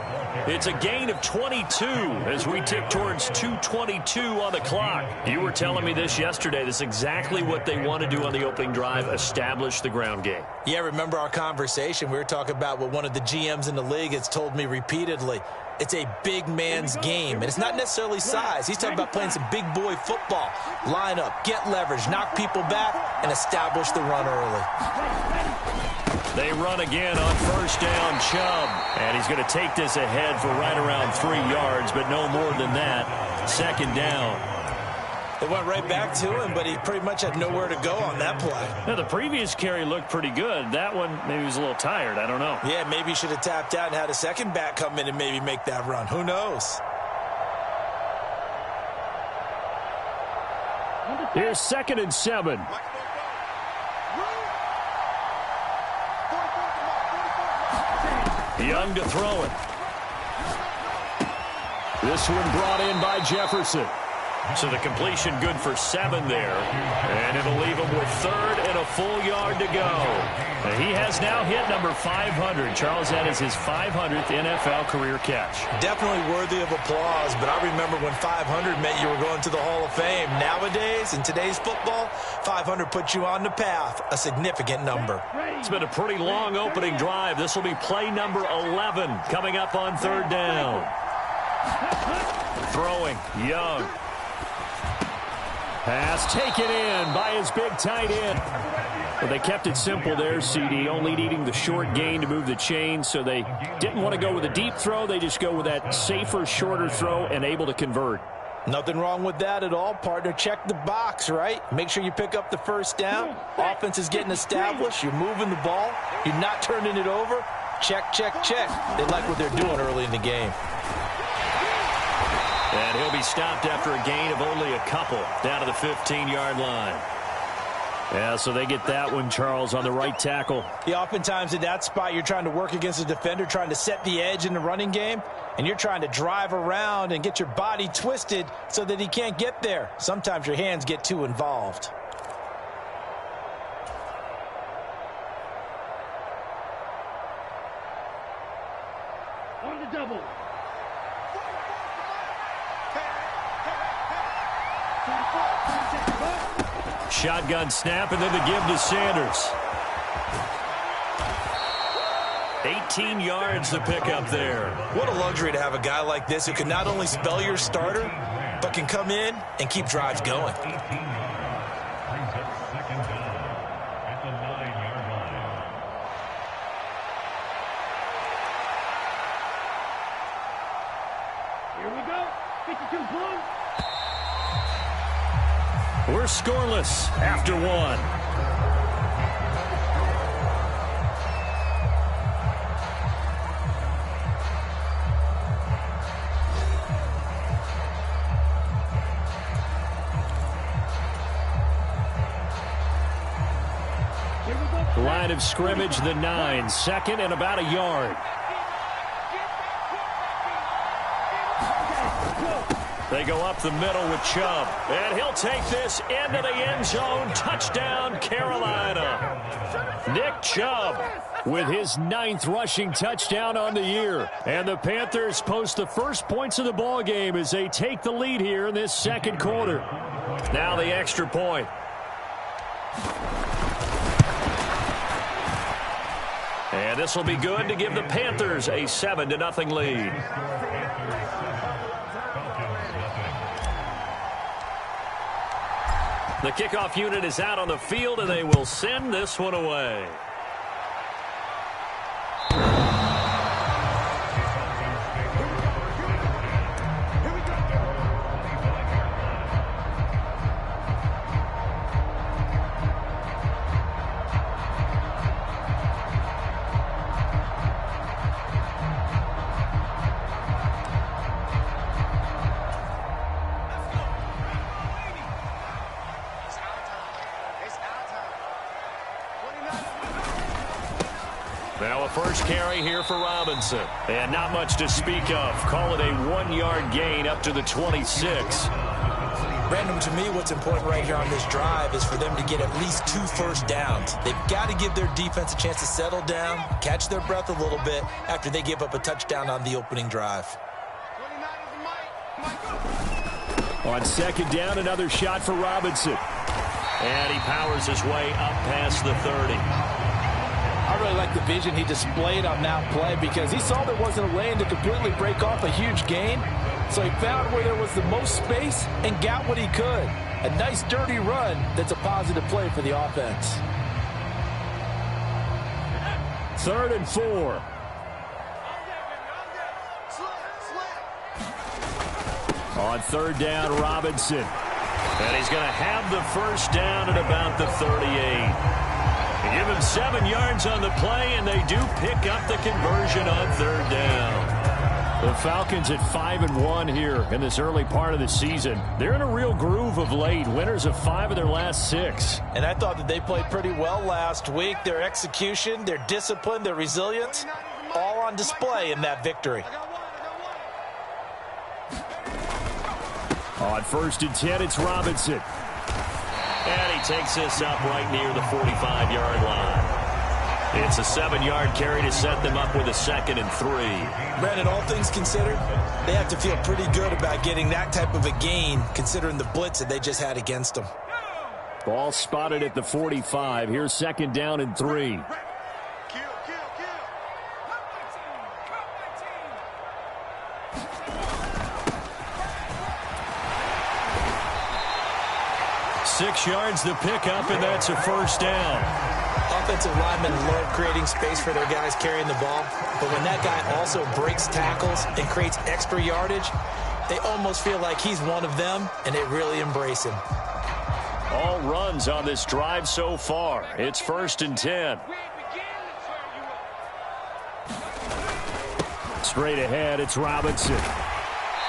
It's a gain of 22 as we tick towards 2:22 on the clock. You were telling me this yesterday. This is exactly what they want to do on the opening drive, establish the ground game. Yeah, remember our conversation. We were talking about what one of the GMs in the league has told me repeatedly. It's a big man's game, and it's not necessarily size. He's talking about playing some big boy football. Line up, get leverage, knock people back, and establish the run early. They run again on first down, Chubb. And he's going to take this ahead for right around 3 yards, but no more than that. 2nd down. It went right back to him, but he pretty much had nowhere to go on that play. Now, the previous carry looked pretty good. That one, maybe he was a little tired. I don't know. Yeah, maybe he should have tapped out and had a second back come in and maybe make that run. Who knows? Here's 2nd and 7. Young to throw it. This one brought in by Jefferson. So the completion good for 7 there. And it'll leave him with 3rd and a full yard to go. And he has now hit number 500. Charles, that is his 500th NFL career catch. Definitely worthy of applause, but I remember when 500 meant you were going to the Hall of Fame. Nowadays, in today's football, 500 puts you on the path, a significant number. It's been a pretty long opening drive. This will be play number 11 coming up on 3rd down. Throwing, Young. Pass taken in by his big tight end. Well, they kept it simple there, CD, only needing the short gain to move the chain, so they didn't want to go with a deep throw. They just go with that safer, shorter throw and able to convert. Nothing wrong with that at all, partner. Check the box, right? Make sure you pick up the first down. Offense is getting established. You're moving the ball. You're not turning it over. Check, check, check. They like what they're doing early in the game. And he'll be stopped after a gain of only a couple down to the 15-yard line. Yeah, so they get that one, Charles, on the right tackle. Yeah, oftentimes in that spot, you're trying to work against a defender, trying to set the edge in the running game, and you're trying to drive around and get your body twisted so that he can't get there. Sometimes your hands get too involved. On the double. Shotgun snap, and then the give to Sanders. 18 yards to pick up there. What a luxury to have a guy like this who can not only spell your starter, but can come in and keep drives going. Here we go. 52 Blue. We're scoreless after 1. Line of scrimmage, the 9. Second and about a yard. They go up the middle with Chubb. And he'll take this into the end zone. Touchdown, Carolina. Nick Chubb with his 9th rushing touchdown on the year. And the Panthers post the first points of the ball game as they take the lead here in this second quarter. Now the extra point. And this will be good to give the Panthers a 7-0 lead. The kickoff unit is out on the field, and they will send this one away. Now a first carry here for Robinson. And not much to speak of. Call it a 1-yard gain up to the 26. Brandon, to me, what's important right here on this drive is for them to get at least 2 first downs. They've got to give their defense a chance to settle down, catch their breath a little bit after they give up a touchdown on the opening drive. On second down, another shot for Robinson. And he powers his way up past the 30. I really like the vision he displayed on that play because he saw there wasn't a lane to completely break off a huge gain. So he found where there was the most space and got what he could. A nice dirty run that's a positive play for the offense. 3rd and 4. On 3rd down, Robinson. And he's going to have the first down at about the 38. They give him 7 yards on the play, and they do pick up the conversion on 3rd down. The Falcons at 5-1 here in this early part of the season. They're in a real groove of late. Winners of 5 of their last 6. And I thought that they played pretty well last week. Their execution, their discipline, their resilience, all on display in that victory. On 1st and 10, it's Robinson. And he takes this up right near the 45-yard line. It's a 7-yard carry to set them up with a 2nd and 3. Brandon, all things considered, they have to feel pretty good about getting that type of a gain considering the blitz that they just had against them. Ball spotted at the 45. Here's 2nd down and 3. Six yards the pickup, and that's a first down. Offensive linemen love creating space for their guys carrying the ball, but when that guy also breaks tackles and creates extra yardage, they almost feel like he's one of them, and they really embrace him. All runs on this drive so far. It's 1st and 10. Straight ahead, it's Robinson.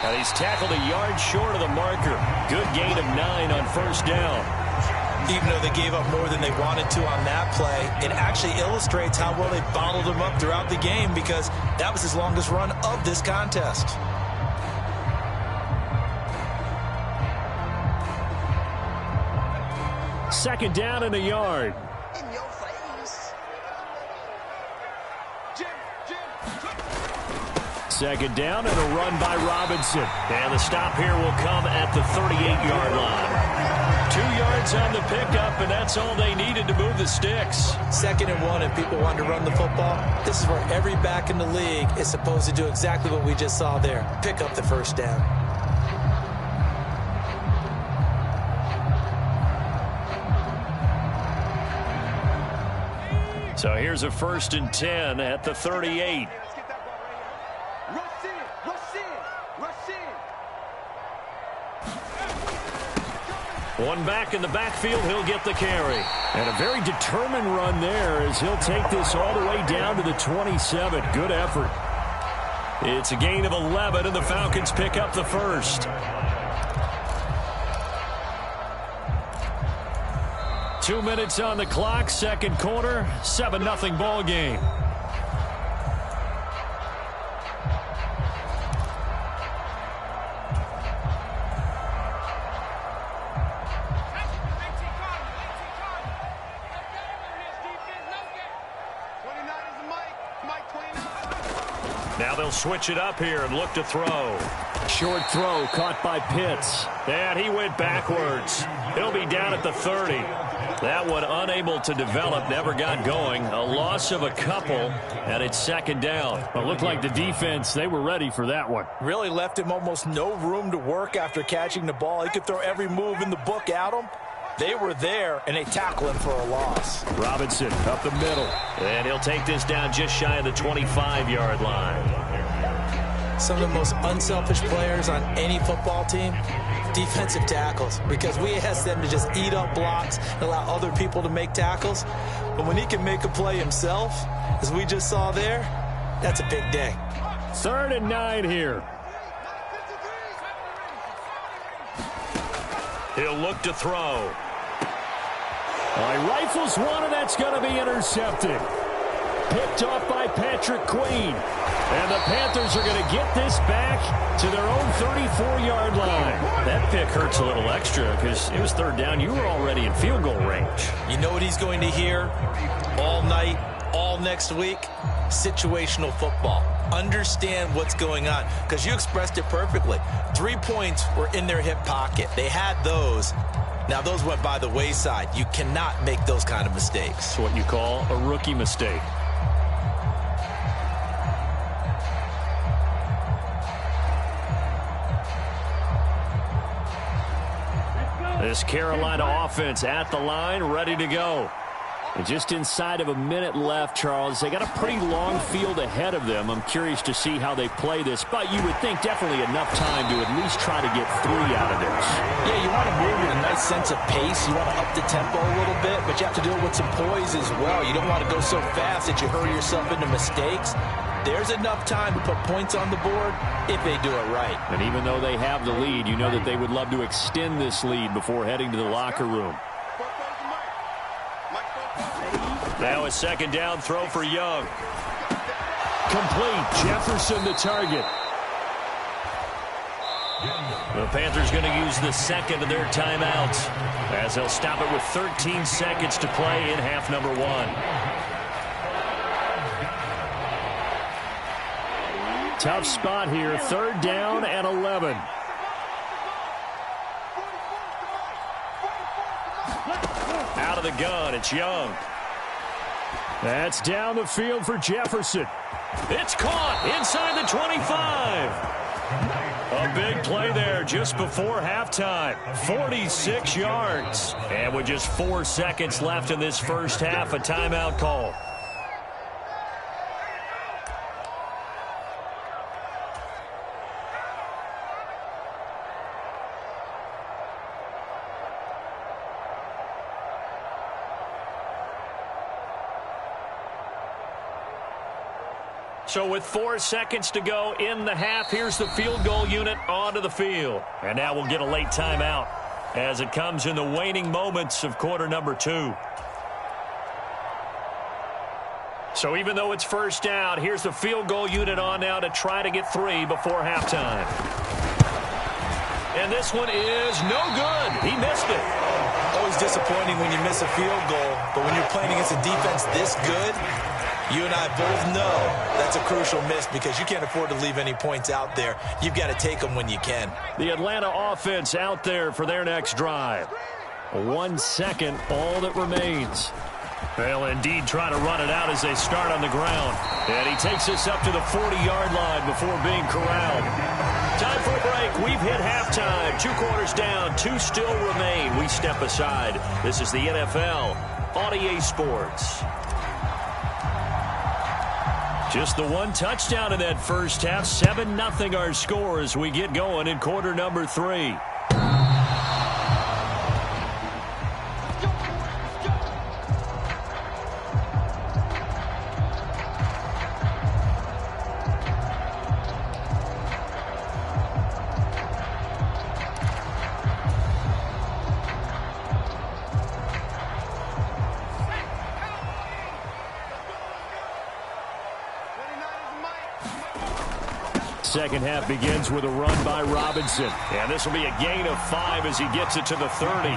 And he's tackled a yard short of the marker. Good gain of 9 on 1st down. Even though they gave up more than they wanted to on that play, it actually illustrates how well they bottled him up throughout the game because that was his longest run of this contest. Second down and a yard. In your face. Second down and a run by Robinson. And the stop here will come at the 38-yard line. 2 yards on the pickup, and that's all they needed to move the sticks. 2nd and 1, and people wanted to run the football. This is where every back in the league is supposed to do exactly what we just saw there. Pick up the first down. So here's a 1st and 10 at the 38. One back in the backfield, he'll get the carry. And a very determined run there as he'll take this all the way down to the 27. Good effort. It's a gain of 11, and the Falcons pick up the first. 2 minutes on the clock, second quarter, 7-0 ball game. Now they'll switch it up here and look to throw. Short throw caught by Pitts. And he went backwards. He'll be down at the 30. That one unable to develop, never got going. A loss of a couple, and it's second down. Well, it looked like the defense, they were ready for that one. Really left him almost no room to work after catching the ball. He could throw every move in the book at him. They were there, and they tackle him for a loss. Robinson up the middle. And he'll take this down just shy of the 25-yard line. Some of the most unselfish players on any football team, defensive tackles, because we ask them to just eat up blocks and allow other people to make tackles. But when he can make a play himself, as we just saw there, that's a big day. 3rd and 9 here. He'll look to throw. He rifles one, and that's going to be intercepted. Picked off by Patrick Queen. And the Panthers are going to get this back to their own 34-yard line. That pick hurts a little extra because it was 3rd down. You were already in field goal range. You know what he's going to hear all night, all next week? Situational football. Understand what's going on, because you expressed it perfectly. 3 points were in their hip pocket. They had those. Now, those went by the wayside. You cannot make those kind of mistakes. It's what you call a rookie mistake. This Carolina offense at the line, ready to go. And just inside of a minute left, Charles. They got a pretty long field ahead of them. I'm curious to see how they play this, but you would think definitely enough time to at least try to get 3 out of this. Yeah, you want to move with a nice sense of pace. You want to up the tempo a little bit, but you have to do it with some poise as well. You don't want to go so fast that you hurry yourself into mistakes. There's enough time to put points on the board if they do it right. And even though they have the lead, you know that they would love to extend this lead before heading to the locker room. Now a second down throw for Young. Complete. Jefferson the target. The Panthers going to use the second of their timeouts as they'll stop it with 13 seconds to play in half number 1. Tough spot here. 3rd down and 11. Out of the gun, it's Young. That's down the field for Jefferson. It's caught inside the 25. A big play there just before halftime. 46 yards. And with just 4 seconds left in this first half, a timeout call. So with 4 seconds to go in the half, here's the field goal unit onto the field. And now we'll get a late timeout as it comes in the waning moments of quarter number 2. So even though it's first down, here's the field goal unit on now to try to get 3 before halftime. And this one is no good. He missed it. Always disappointing when you miss a field goal, but when you're playing against a defense this good, you and I both know that's a crucial miss because you can't afford to leave any points out there. You've got to take them when you can. The Atlanta offense out there for their next drive. 1 second, all that remains. They'll indeed try to run it out as they start on the ground. And he takes us up to the 40-yard line before being corralled. Time for a break. We've hit halftime. 2 quarters down. 2 still remain. We step aside. This is the NFL on EA Sports. Just the 1 touchdown in that first half. 7-0 our score as we get going in quarter number 3. Second half begins with a run by Robinson. And this will be a gain of 5 as he gets it to the 30.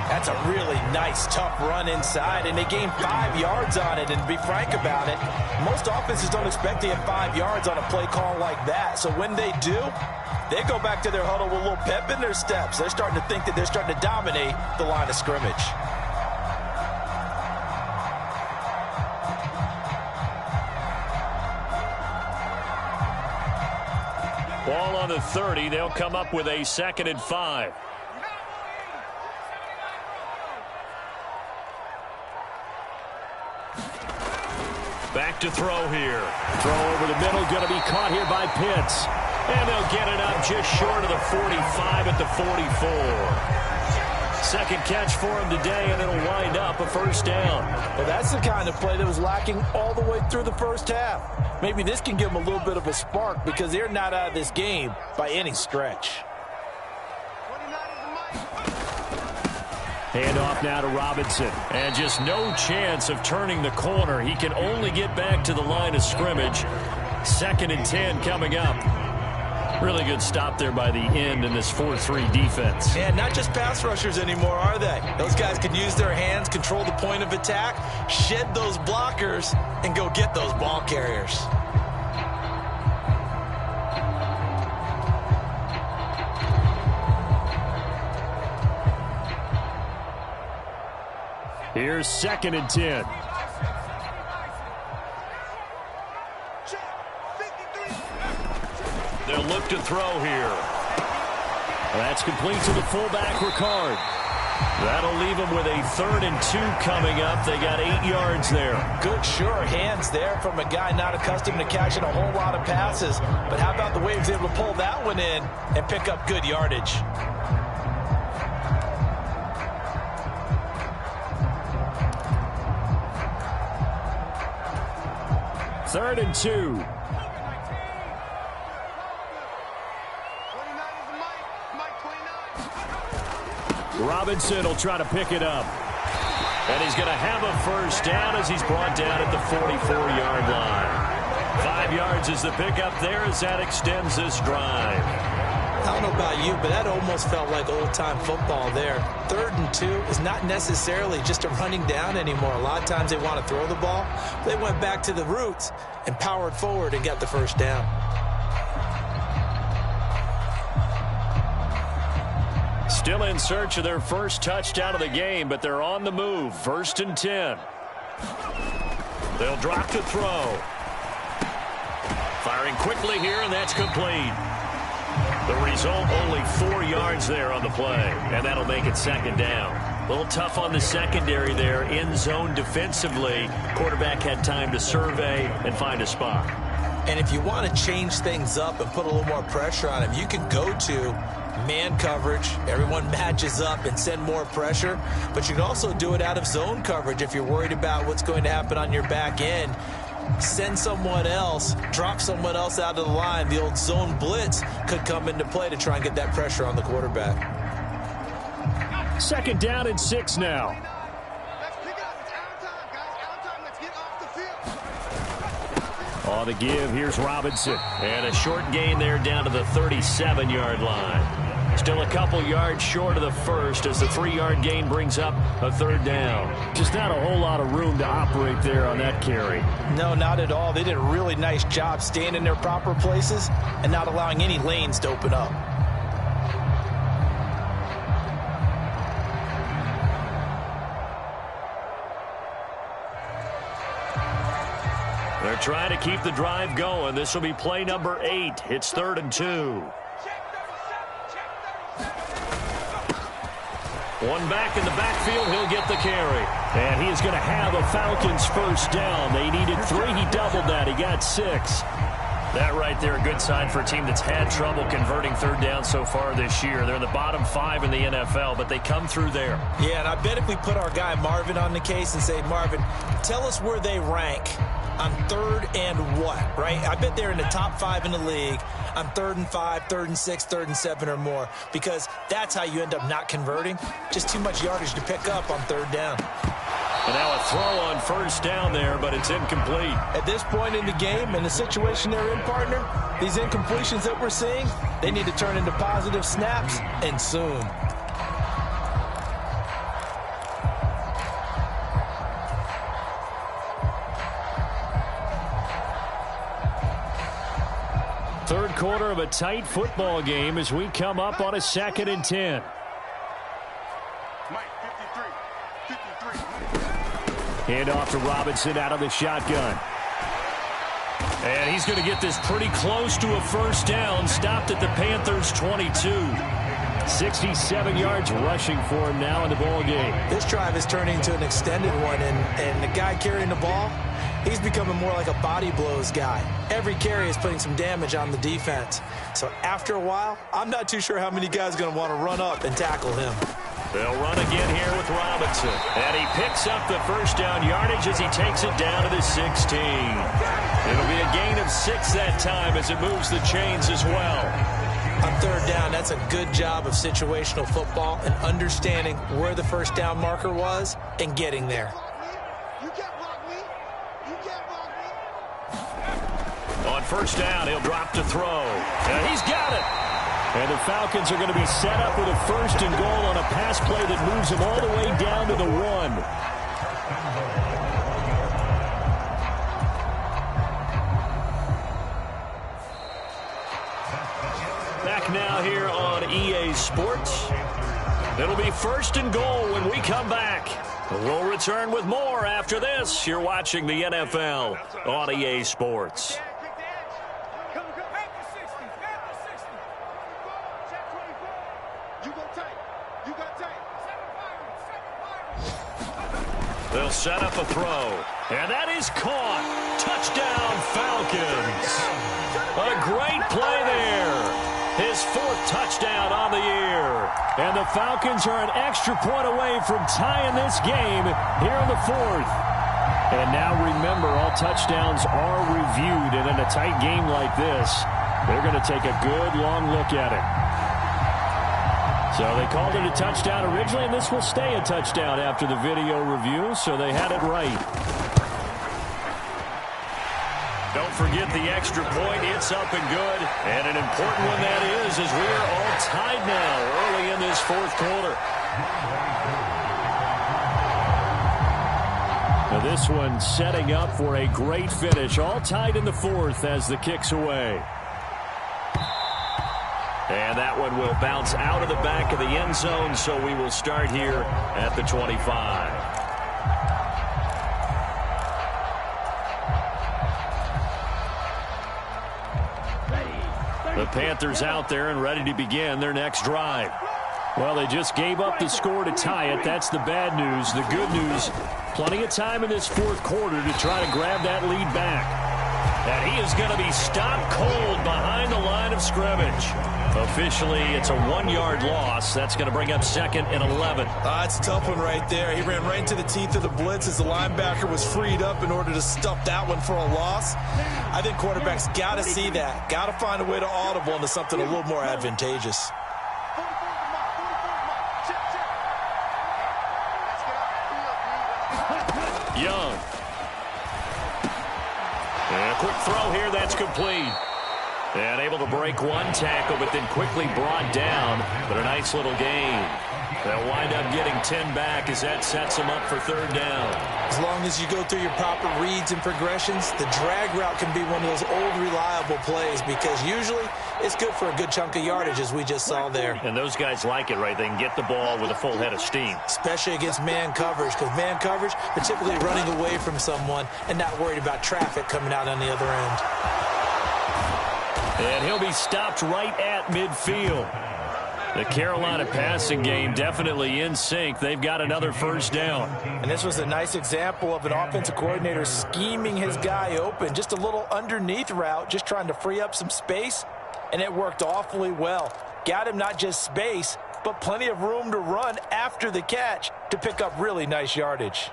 That's a really nice, tough run inside, and they gained 5 yards on it. And to be frank about it, most offenses don't expect to get 5 yards on a play call like that. So when they do, they go back to their huddle with a little pep in their steps. They're starting to think that they're starting to dominate the line of scrimmage. Ball on the 30. They'll come up with a 2nd and 5. Back to throw here. Throw over the middle, going to be caught here by Pitts. And they'll get it up just short of the 45 at the 44. Second catch for him today, and it'll wind up a first down. Well, that's the kind of play that was lacking all the way through the first half. Maybe this can give them a little bit of a spark because they're not out of this game by any stretch. Handoff now to Robinson. And just no chance of turning the corner. He can only get back to the line of scrimmage. 2nd and 10 coming up. Really good stop there by the end in this 4-3 defense. And not just pass rushers anymore, are they? Those guys can use their hands, control the point of attack, shed those blockers, and go get those ball carriers. Here's 2nd and 10. They'll look to throw here. That's complete to the fullback, Ricard. That'll leave them with a 3rd and 2 coming up. They got 8 yards there. Good, sure hands there from a guy not accustomed to catching a whole lot of passes. But how about the way he was able to pull that one in and pick up good yardage? Third and 2. Robinson will try to pick it up. And he's going to have a first down as he's brought down at the 44-yard line. 5 yards is the pickup there as that extends this drive. I don't know about you, but that almost felt like old-time football there. 3rd and 2 is not necessarily just a running down anymore. A lot of times they want to throw the ball. They went back to the roots and powered forward and got the first down. Still in search of their first touchdown of the game, but they're on the move. 1st and 10. They'll drop to throw. Firing quickly here, and that's complete. The result, only 4 yards there on the play, and that'll make it 2nd down. A little tough on the secondary there. In zone defensively, quarterback had time to survey and find a spot. And if you want to change things up and put a little more pressure on him, you can go to man coverage. Everyone matches up and send more pressure. But you can also do it out of zone coverage if you're worried about what's going to happen on your back end. Send someone else, drop someone else out of the line. The old zone blitz could come into play to try and get that pressure on the quarterback. 2nd down and 6 now. On the give, here's Robinson. And a short gain there down to the 37-yard line. Still a couple yards short of the first as the 3-yard gain brings up a 3rd down. Just not a whole lot of room to operate there on that carry. No, not at all. They did a really nice job staying in their proper places and not allowing any lanes to open up. They're trying to keep the drive going. This will be play number 8. It's 3rd and 2. One back in the backfield. He'll get the carry. And he is going to have a Falcons first down. They needed 3. He doubled that. He got 6. That right there, a good sign for a team that's had trouble converting 3rd down so far this year. They're in the bottom 5 in the NFL, but they come through there. Yeah, and I bet if we put our guy Marvin on the case and say, Marvin, tell us where they rank on 3rd and what, right? I bet they're in the top 5 in the league on 3rd and 5, 3rd and 6, 3rd and 7 or more, because that's how you end up not converting. Just too much yardage to pick up on 3rd down. And now a throw on first down there, but it's incomplete. At this point in the game and the situation they're in, partner, these incompletions that we're seeing, they need to turn into positive snaps, and soon. Third quarter of a tight football game as we come up on a 2nd and 10. Hand off to Robinson out of the shotgun. And he's going to get this pretty close to a first down. Stopped at the Panthers' 22. 67 yards rushing for him now in the ball game. This drive is turning into an extended one, and the guy carrying the ball, he's becoming more like a body blows guy. Every carry is putting some damage on the defense. So after a while, I'm not too sure how many guys are going to want to run up and tackle him. They'll run again here with Robinson. And he picks up the first down yardage as he takes it down to the 16. It'll be a gain of 6 that time as it moves the chains as well. On third down, that's a good job of situational football and understanding where the first down marker was and getting there. On first down, he'll drop to throw. And he's got it. And the Falcons are going to be set up with a 1st and goal on a pass play that moves them all the way down to the 1. Back now here on EA Sports. It'll be 1st and goal when we come back. We'll return with more after this. You're watching the NFL on EA Sports. They'll set up a throw. And that is caught. Touchdown, Falcons. A great play there. His 4th touchdown on the year. And the Falcons are an extra point away from tying this game here in the 4th. And now remember, all touchdowns are reviewed. And in a tight game like this, they're going to take a good long look at it. So they called it a touchdown originally, and this will stay a touchdown after the video review, so they had it right. Don't forget the extra point. It's up and good. And an important one that is, as we are all tied now early in this 4th quarter. Now this one setting up for a great finish. All tied in the 4th as the kick's away. And that one will bounce out of the back of the end zone, so we will start here at the 25. The Panthers out there and ready to begin their next drive. Well, they just gave up the score to tie it. That's the bad news. The good news, plenty of time in this 4th quarter to try to grab that lead back. And he is going to be stopped cold behind the line of scrimmage. Officially, it's a 1-yard loss. That's going to bring up 2nd and 11. That's a tough one right there. He ran right into the teeth of the blitz as the linebacker was freed up in order to stuff that one for a loss. I think quarterbacks got to see that. Got to find a way to audible into something a little more advantageous. Young. And a quick throw here, that's complete. And able to break one tackle, but then quickly brought down. But a nice little gain. They'll wind up getting 10 back as that sets them up for 3rd down. As long as you go through your proper reads and progressions, the drag route can be one of those old reliable plays because usually it's good for a good chunk of yardage as we just saw there. And those guys like it, right? They can get the ball with a full head of steam. Especially against man coverage because man coverage, they're typically running away from someone and not worried about traffic coming out on the other end. And he'll be stopped right at midfield. The Carolina passing game definitely in sync. They've got another 1st down. And this was a nice example of an offensive coordinator scheming his guy open. Just a little underneath route, just trying to free up some space. And it worked awfully well. Got him not just space, but plenty of room to run after the catch to pick up really nice yardage.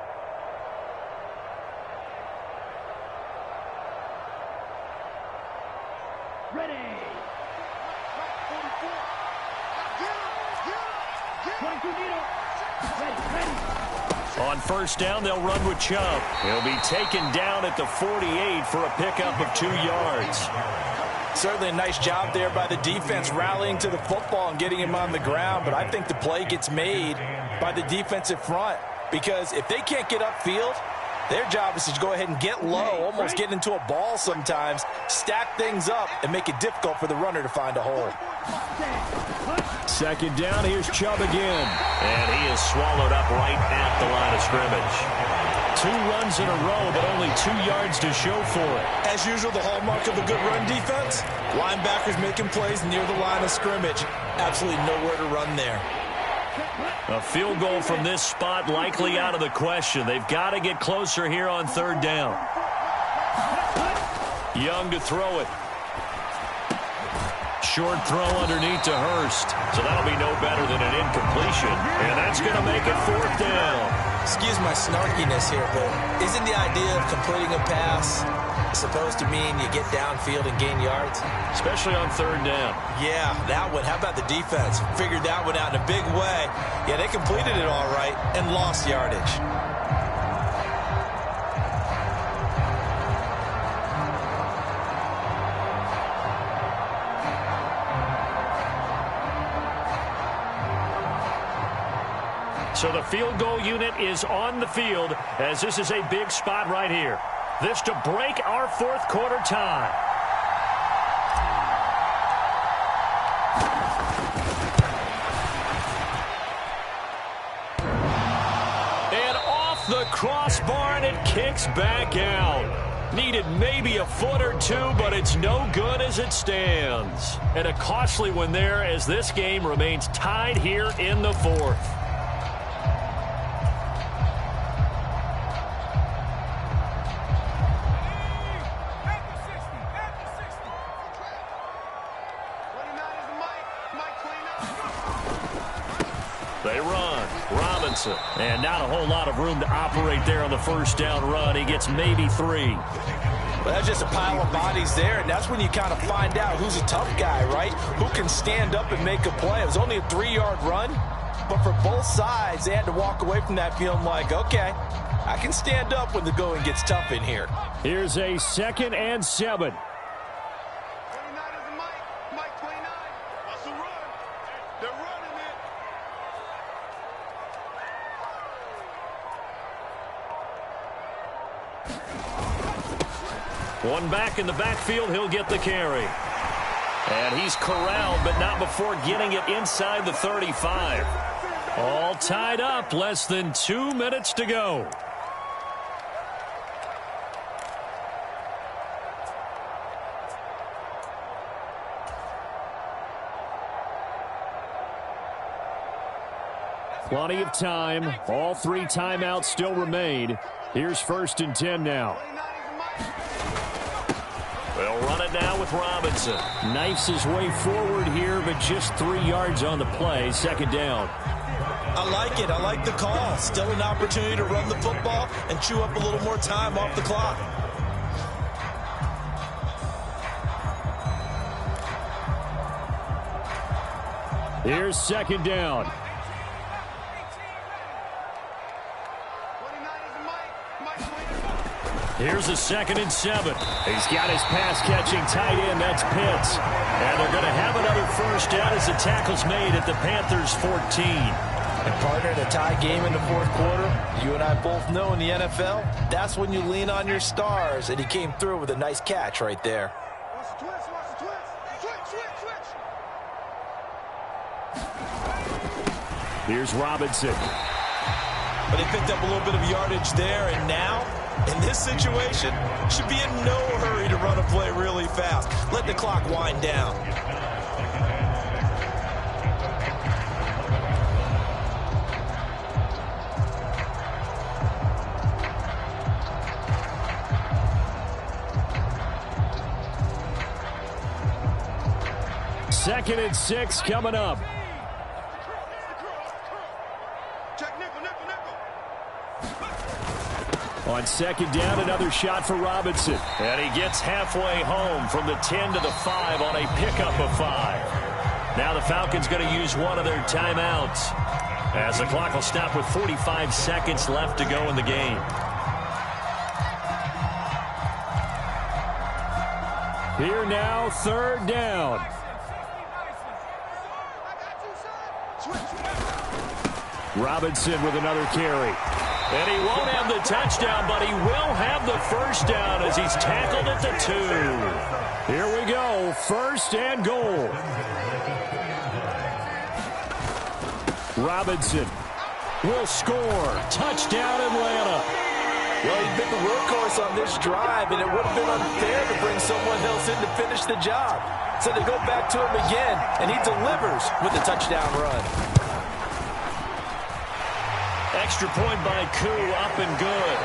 On first down, they'll run with Chubb. He'll be taken down at the 48 for a pickup of 2 yards. Certainly a nice job there by the defense rallying to the football and getting him on the ground, but I think the play gets made by the defensive front because if they can't get upfield, their job is to go ahead and get low, almost get into a ball sometimes, stack things up, and make it difficult for the runner to find a hole. Second down, here's Chubb again. And he is swallowed up right at the line of scrimmage. 2 runs in a row, but only 2 yards to show for it. As usual, the hallmark of a good run defense, linebackers making plays near the line of scrimmage. Absolutely nowhere to run there. A field goal from this spot likely out of the question. They've got to get closer here on third down. Young to throw it. Short throw underneath to Hurst. So that'll be no better than an incompletion. And that's going to make it fourth down. Excuse my snarkiness here, but isn't the idea of completing a pass supposed to mean you get downfield and gain yards? Especially on third down. Yeah, that one. How about the defense? Figured that one out in a big way. Yeah, they completed it all right and lost yardage. So the field goal unit is on the field as this is a big spot right here. This to break our fourth quarter tie. And off the crossbar, and it kicks back out. Needed maybe a foot or two, but it's no good as it stands. And a costly one there as this game remains tied here in the fourth. They run. Robinson. And not a whole lot of room to operate there on the first down run. He gets maybe 3. Well, that's just a pile of bodies there, and that's when you kind of find out who's a tough guy, right? Who can stand up and make a play. It was only a 3-yard run, but for both sides, they had to walk away from that feeling like, okay, I can stand up when the going gets tough in here. Here's a 2nd and 7. One back in the backfield, he'll get the carry. And he's corralled, but not before getting it inside the 35. All tied up, less than 2 minutes to go. Plenty of time. All 3 timeouts still remain. Here's 1st and 10 now. They'll run it now with Robinson. Knifes his way forward here, but just 3 yards on the play. 2nd down. I like it. I like the call. Still an opportunity to run the football and chew up a little more time off the clock. Here's 2nd down. Here's a 2nd and 7. He's got his pass-catching tight end. That's Pitts. And they're going to have another first down as the tackle's made at the Panthers' 14. And partner, in a tie game in the fourth quarter, you and I both know in the NFL, that's when you lean on your stars. And he came through with a nice catch right there. Here's Robinson. But they picked up a little bit of yardage there, and now, in this situation, should be in no hurry to run a play really fast. Let the clock wind down. Second and 6 coming up. On 2nd down, another shot for Robinson. And he gets halfway home from the 10 to the 5 on a pickup of 5. Now the Falcons going to use one of their timeouts. As the clock will stop with 45 seconds left to go in the game. Here now, third down. Robinson with another carry. And he won't have the touchdown, but he will have the first down as he's tackled at the 2. Here we go, first and goal. Robinson will score. Touchdown, Atlanta. Well, he's been the workhorse on this drive, and it would have been unfair to bring someone else in to finish the job. So they go back to him again, and he delivers with a touchdown run. Extra point by Koo, up and good.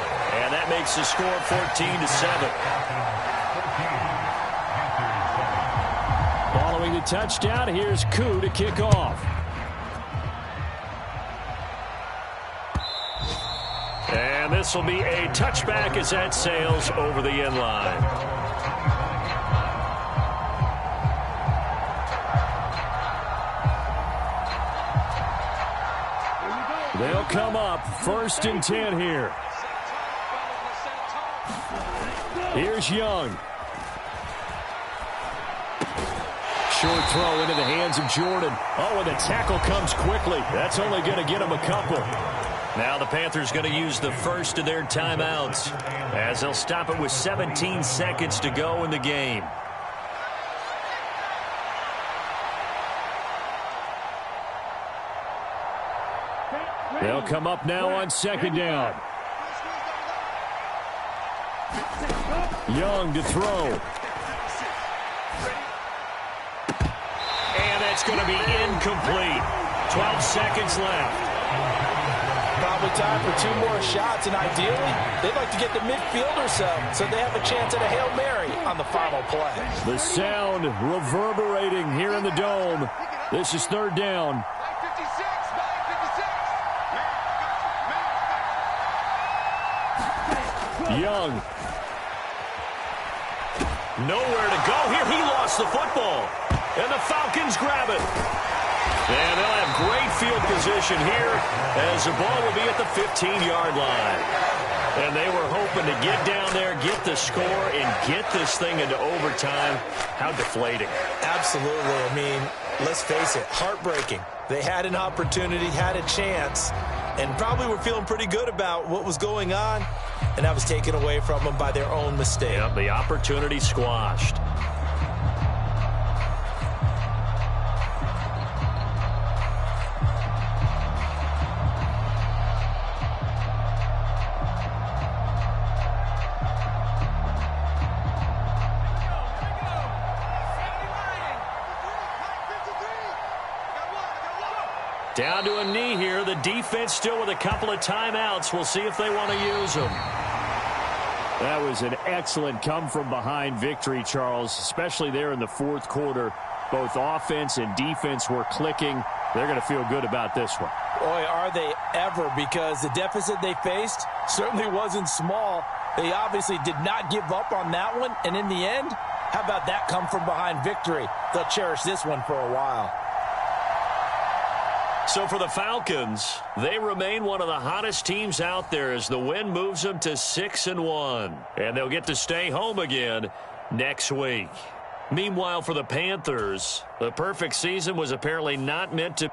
And that makes the score 14-7. Following the touchdown, here's Koo to kick off. And this will be a touchback as that sails over the end line. They'll come up first and 10 here. Here's Young. Short throw into the hands of Jordan. Oh, and the tackle comes quickly. That's only going to get him a couple. Now the Panthers going to use the first of their timeouts as they'll stop it with 17 seconds to go in the game. They'll come up now on second down. Young to throw. And that's going to be incomplete. 12 seconds left. Probably time for 2 more shots, and ideally, they'd like to get the midfield or so they have a chance at a Hail Mary on the final play. The sound reverberating here in the Dome. This is third down. Young. Nowhere to go here. He lost the football. And the Falcons grab it. And they'll have great field position here as the ball will be at the 15-yard line. And they were hoping to get down there, get the score, and get this thing into overtime. How deflating. Absolutely. I mean, let's face it, heartbreaking. They had an opportunity, had a chance, and probably were feeling pretty good about what was going on, and that was taken away from them by their own mistake. Yep, the opportunity squashed. Down to a knee here. The defense still with a couple of timeouts. We'll see if they want to use them. That was an excellent come-from-behind victory, Charles, especially there in the fourth quarter. Both offense and defense were clicking. They're going to feel good about this one. Boy, are they ever, because the deficit they faced certainly wasn't small. They obviously did not give up on that one, and in the end, how about that come-from-behind victory? They'll cherish this one for a while. So for the Falcons, they remain one of the hottest teams out there as the win moves them to 6-1. And they'll get to stay home again next week. Meanwhile, for the Panthers, the perfect season was apparently not meant to